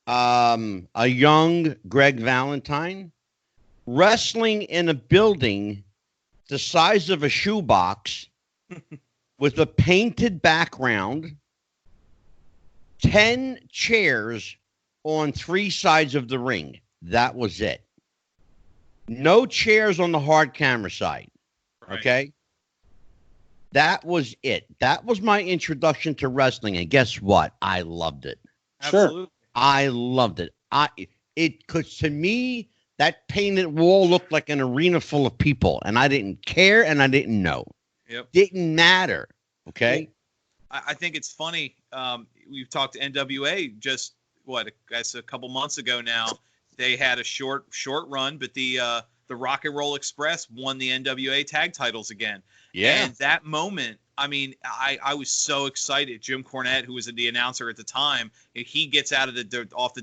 A young Greg Valentine. Wrestling in a building the size of a shoebox with a painted background, 10 chairs on 3 sides of the ring. That was it. No chairs on the hard camera side. Right. Okay? That was it. That was my introduction to wrestling. And guess what? I loved it. Absolutely. I loved it. Because to me, that painted wall looked like an arena full of people, and I didn't care and I didn't know. Yep. Didn't matter. Okay. I think it's funny. We've talked to NWA just I guess a couple months ago now. They had a short run, but the Rock and Roll Express won the NWA tag titles again. Yeah. And that moment, I mean, I was so excited. Jim Cornette, who was the announcer at the time, he gets out of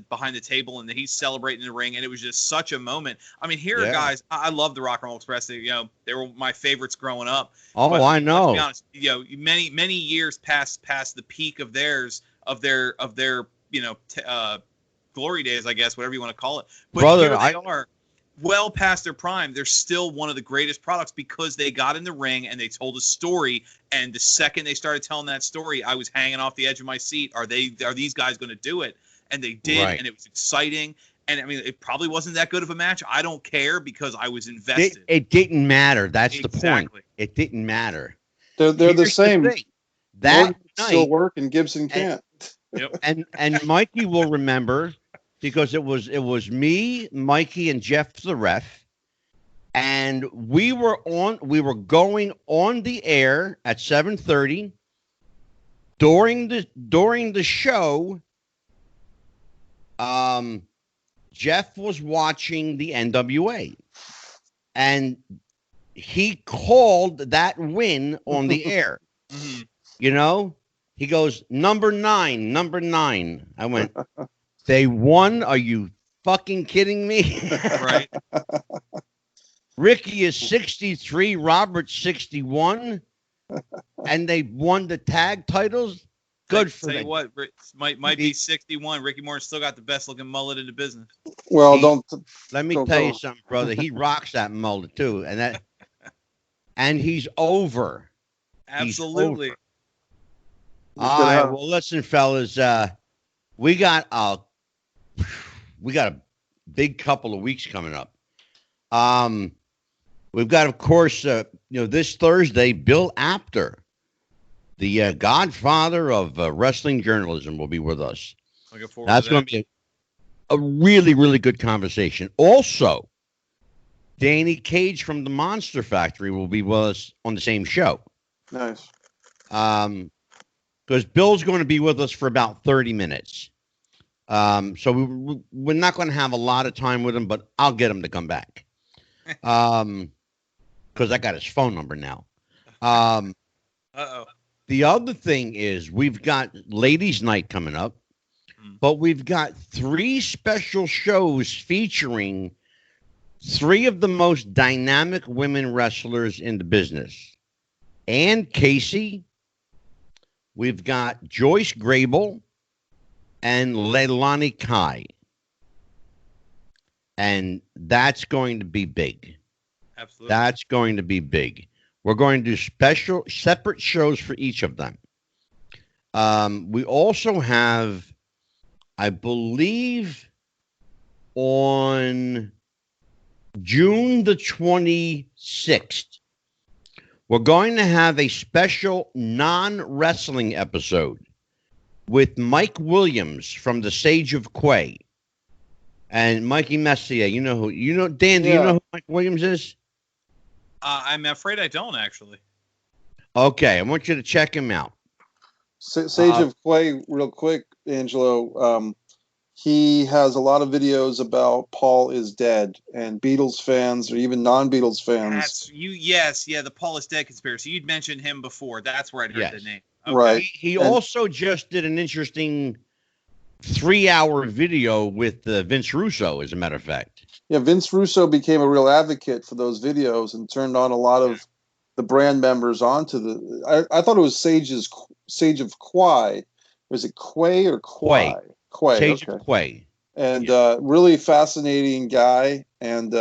behind the table and he's celebrating in the ring, and it was just such a moment. I mean, here, guys, I love the Rock and Roll Express. They were my favorites growing up. Oh, but I know. let's be honest, many years past the peak of their glory days, I guess, whatever you want to call it. But brother, here they are. Well past their prime, they're still one of the greatest products because they got in the ring and they told a story. And the second they started telling that story, I was hanging off the edge of my seat. Are these guys going to do it? And they did, and it was exciting. And I mean, it probably wasn't that good of a match. I don't care because I was invested. It didn't matter. That's exactly. the point. It didn't matter. They're the same. That Morgan still work and Gibson can't. Yep. And Mikey will remember. Because it was me, Mikey, and Jeff the ref, and we were going on the air at 7:30 during the show. Jeff was watching the NWA, and he called that win on the air. Mm-hmm. He goes, number nine. I went. They won? Are you fucking kidding me? Right. Ricky is 63, Robert's 61, and they won the tag titles. Good for them. Tell you what, might be 61. Ricky Morton still got the best looking mullet in the business. Well, let me tell you something, brother. He rocks that mullet too, and he's over. Absolutely. He's over. All right. Well, listen, fellas. We got a big couple of weeks coming up. We've got, of course, this Thursday, Bill Apter, the godfather of wrestling journalism, will be with us. That's going to be a really, really good conversation. Also, Danny Cage from the Monster Factory will be with us on the same show. Nice. Because Bill's going to be with us for about 30 minutes. So we're not going to have a lot of time with him, but I'll get him to come back. Because I got his phone number now. Uh-oh. The other thing is we've got Ladies' Night coming up, but we've got 3 special shows featuring 3 of the most dynamic women wrestlers in the business. Ann Casey, we've got Joyce Grable, and Leilani Kai. And that's going to be big. Absolutely. That's going to be big. We're going to do separate shows for each of them. We also have, I believe, on June the 26th, we're going to have a special non-wrestling episode with Mike Williams from the Sage of Quay. And Mikey Messier, Dan, do you know who Mike Williams is? I'm afraid I don't, actually. Okay, I want you to check him out. Sage of Quay, real quick, Angelo. He has a lot of videos about Paul is Dead, and Beatles fans or even non-Beatles fans. The Paul is Dead conspiracy. You'd mentioned him before. That's where I'd heard the name. Okay. Right. He also just did an interesting 3-hour video with Vince Russo, as a matter of fact. Yeah, Vince Russo became a real advocate for those videos and turned on a lot of the brand members onto the. I thought it was Sage of Quay. Was it Quay or Quay? Quay. Sage of Quay. And really fascinating guy. And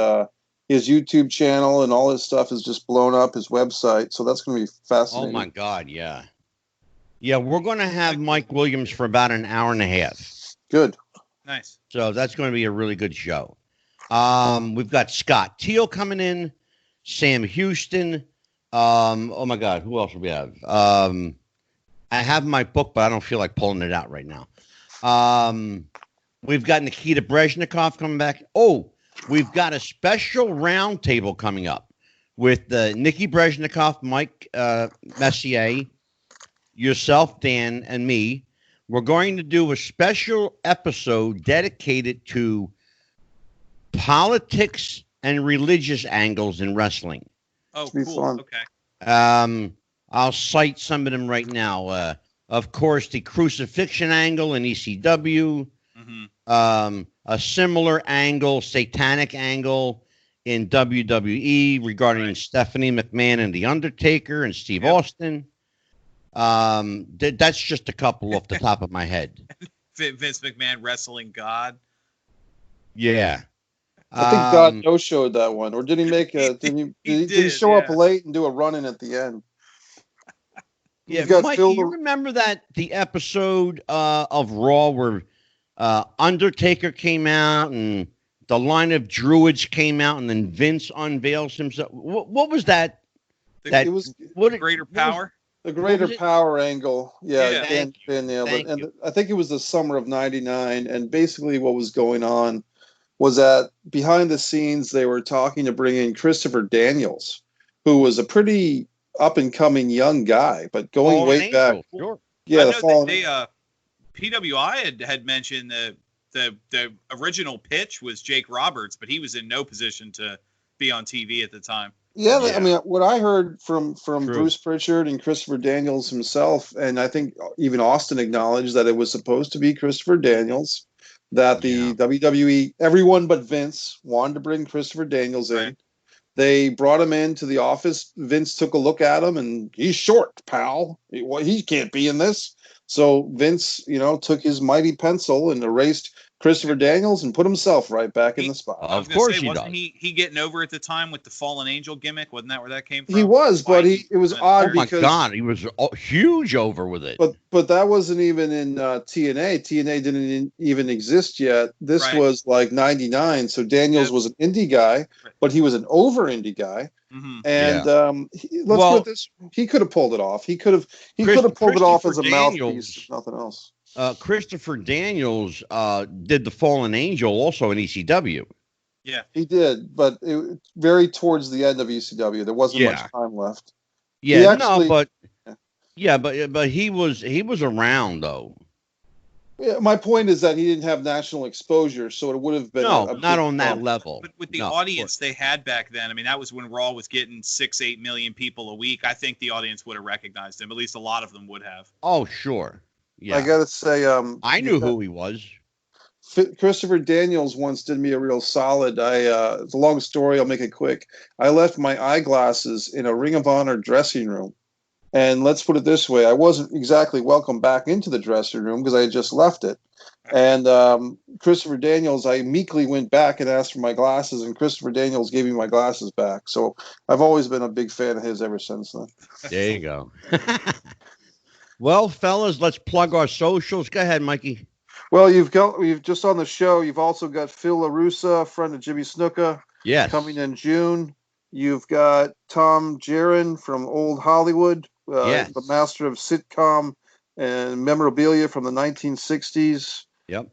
his YouTube channel and all his stuff has just blown up, his website. So that's going to be fascinating. Oh, my God, yeah. Yeah, we're going to have Mike Williams for about an hour and a half. Good. Nice. So that's going to be a really good show. We've got Scott Teal coming in, Sam Houston. Oh, my God, who else do we have? I have my book, but I don't feel like pulling it out right now. We've got Nikita Brezhnikov coming back. Oh, we've got a special roundtable coming up with Nikki Brezhnikoff, Mike Messier, yourself, Dan, and me. We're going to do a special episode dedicated to politics and religious angles in wrestling. Oh, Be cool. fun. Okay. I'll cite some of them right now. Of course, the crucifixion angle in ECW. Mm-hmm. A similar angle, satanic angle in WWE regarding Stephanie McMahon and The Undertaker and Steve Austin. That's just a couple off the top of my head. Vince McMahon wrestling God. Yeah. I think God no-showed that one, or did he make a? Did he show up late and do a run-in at the end? Yeah, Mike, do you remember the episode of Raw where Undertaker came out and the line of druids came out, and then Vince unveils himself? What was that? It was greater power. The greater power angle. Yeah, Dan nailed it. And I think it was the summer of '99, and basically what was going on was that behind the scenes they were talking to bring in Christopher Daniels, who was a pretty up-and-coming young guy, but going way back. Sure. Yeah, I know that PWI had mentioned the original pitch was Jake Roberts, but he was in no position to be on TV at the time. Yeah, I mean, what I heard from Bruce Pritchard and Christopher Daniels himself, and I think even Austin acknowledged that it was supposed to be Christopher Daniels, that the WWE, everyone but Vince, wanted to bring Christopher Daniels in. Right. They brought him into the office. Vince took a look at him, and he's short, pal. He can't be in this. So Vince, took his mighty pencil and erased Christopher Daniels and put himself right back in the spot. Of course he wasn't does. he getting over at the time with the Fallen Angel gimmick? Wasn't that where that came from? He was, but it was odd because... Oh, my God, he was huge over with it. But that wasn't even in TNA. TNA didn't even exist yet. This was like 99, so Daniels was an indie guy, but he was an over indie guy. Mm-hmm. And let's put this: he could have pulled it off. He could have pulled it off as a mouthpiece, if nothing else. Christopher Daniels did the Fallen Angel also in ECW. Yeah, he did, but it very towards the end of ECW. There wasn't much time left. Yeah, but he was around though. Yeah, my point is that he didn't have national exposure, so it would have been not on that level. But with the audience they had back then, I mean, that was when Raw was getting 6-8 million people a week. I think the audience would have recognized him. At least a lot of them would have. Oh, sure. Yeah. I gotta say, I knew who he was. Christopher Daniels once did me a real solid. It's a long story. I'll make it quick. I left my eyeglasses in a Ring of Honor dressing room. And let's put it this way. I wasn't exactly welcome back into the dressing room because I had just left it. And Christopher Daniels, I meekly went back and asked for my glasses, and Christopher Daniels gave me my glasses back. So I've always been a big fan of his ever since then. There you go. Well, fellas, let's plug our socials. Go ahead, Mikey. Well, we've just on the show. You've also got Phil LaRussa, friend of Jimmy Snuka, coming in June. You've got Tom Jaron from Old Hollywood, the master of sitcom and memorabilia from the 1960s. Yep.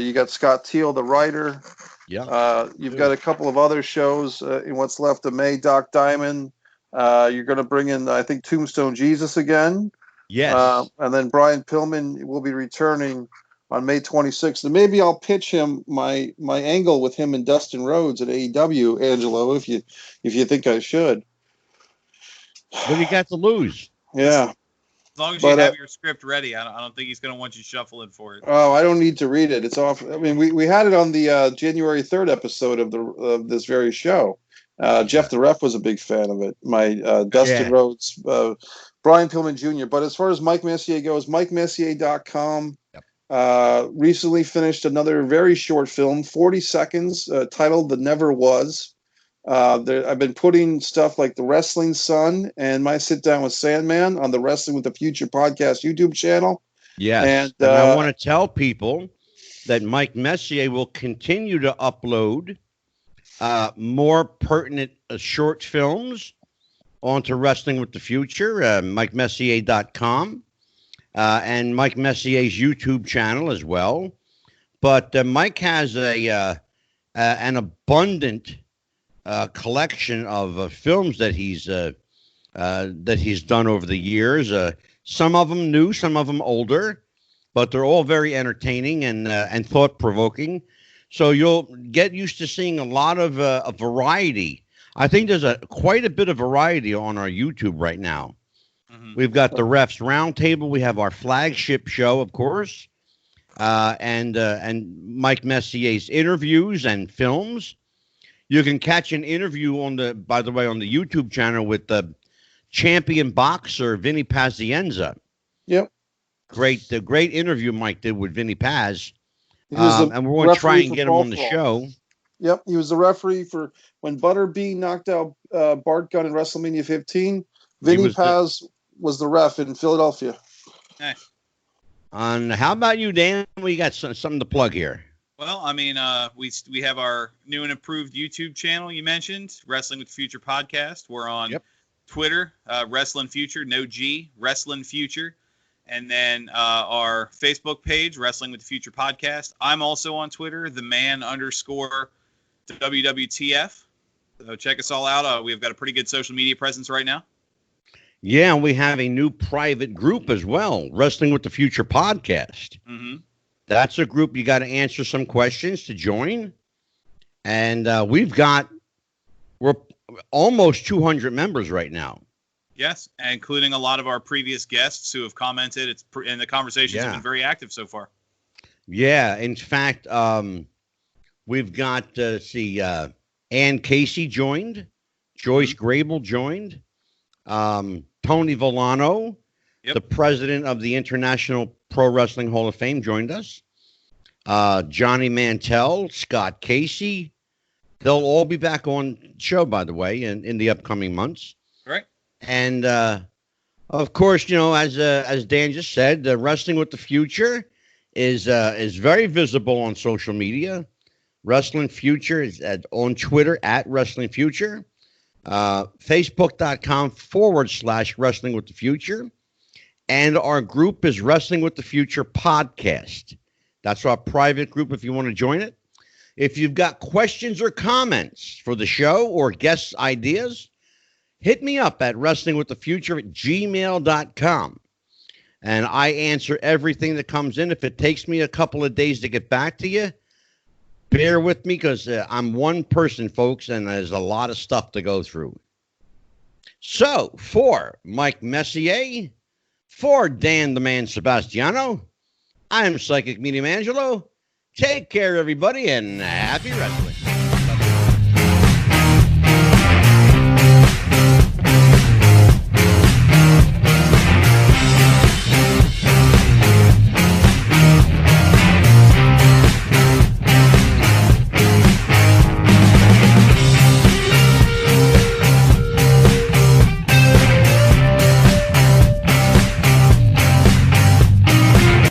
You got Scott Teal, the writer. Yeah. You've got a couple of other shows in what's left of May. Doc Diamond. You're going to bring in, I think, Tombstone Jesus again. Yes. And then Brian Pillman will be returning on May 26th. And maybe I'll pitch him my angle with him and Dustin Rhodes at AEW, Angelo, if you think I should. What do you got to lose? Yeah. As long as you have your script ready, I don't think he's going to want you shuffling for it. Oh, I don't need to read it. It's off. I mean, we had it on the January 3rd episode of this very show. Jeff the Ref was a big fan of it. My Dustin Rhodes, Brian Pillman Jr. But as far as Mike Messier goes, MikeMessier.com. Recently finished another very short film, 40 seconds, titled The Never Was. I've been putting stuff like The Wrestling Sun and my Sit Down with Sandman on the Wrestling with the Future podcast YouTube channel. Yes. And I want to tell people that Mike Messier will continue to upload more pertinent short films onto Wrestling with the Future, MikeMessier.com. And Mike Messier's YouTube channel as well. But Mike has a an abundant collection of films that he's done over the years. Some of them new, some of them older, but they're all very entertaining and thought provoking. So you'll get used to seeing a lot of a variety. I think there's quite a bit of variety on our YouTube right now. Mm-hmm. We've got the Refs Roundtable. We have our flagship show, of course, and Mike Messier's interviews and films. You can catch an interview by the way, on the YouTube channel with the champion boxer Vinny Pazienza. Yep. The great interview Mike did with Vinny Paz. And we're going to try and get him on the show. Yep, he was the referee for when Butter B knocked out Bart Gunn in WrestleMania 15. Vinny Paz was the ref in Philadelphia. Nice. And how about you, Dan? We got something to plug here. Well, I mean, we have our new and improved YouTube channel you mentioned, Wrestling with the Future podcast. We're on Twitter, Wrestling Future, no G, Wrestling Future. And then our Facebook page, Wrestling with the Future podcast. I'm also on Twitter, @WWTF. So check us all out. We've got a pretty good social media presence right now. Yeah, we have a new private group as well, Wrestling with the Future podcast. Mm-hmm. That's a group you got to answer some questions to join. And we're almost 200 members right now. Yes, including a lot of our previous guests who have commented. And the conversations have been very active so far. Yeah, in fact, we've got Ann Casey joined, Joyce Grable joined, Tony Villano, the president of the International Pro Wrestling Hall of Fame, joined us. Johnny Mantell, Scott Casey. They'll all be back on the show, by the way, in the upcoming months. Right. And, of course, as Dan just said, Wrestling with the Future is very visible on social media. Wrestling Future is on Twitter @Wrestling Future, Facebook.com/Wrestling with the Future. And our group is Wrestling with the Future podcast. That's our private group if you want to join it. If you've got questions or comments for the show or guest ideas, hit me up at wrestlingwiththefuture@gmail.com. And I answer everything that comes in. If it takes me a couple of days to get back to you, bear with me because I'm one person, folks, and there's a lot of stuff to go through. So, for Mike Messier, for Dan the Man Sebastiano, I'm Psychic Medium Angelo. Take care, everybody, and happy wrestling.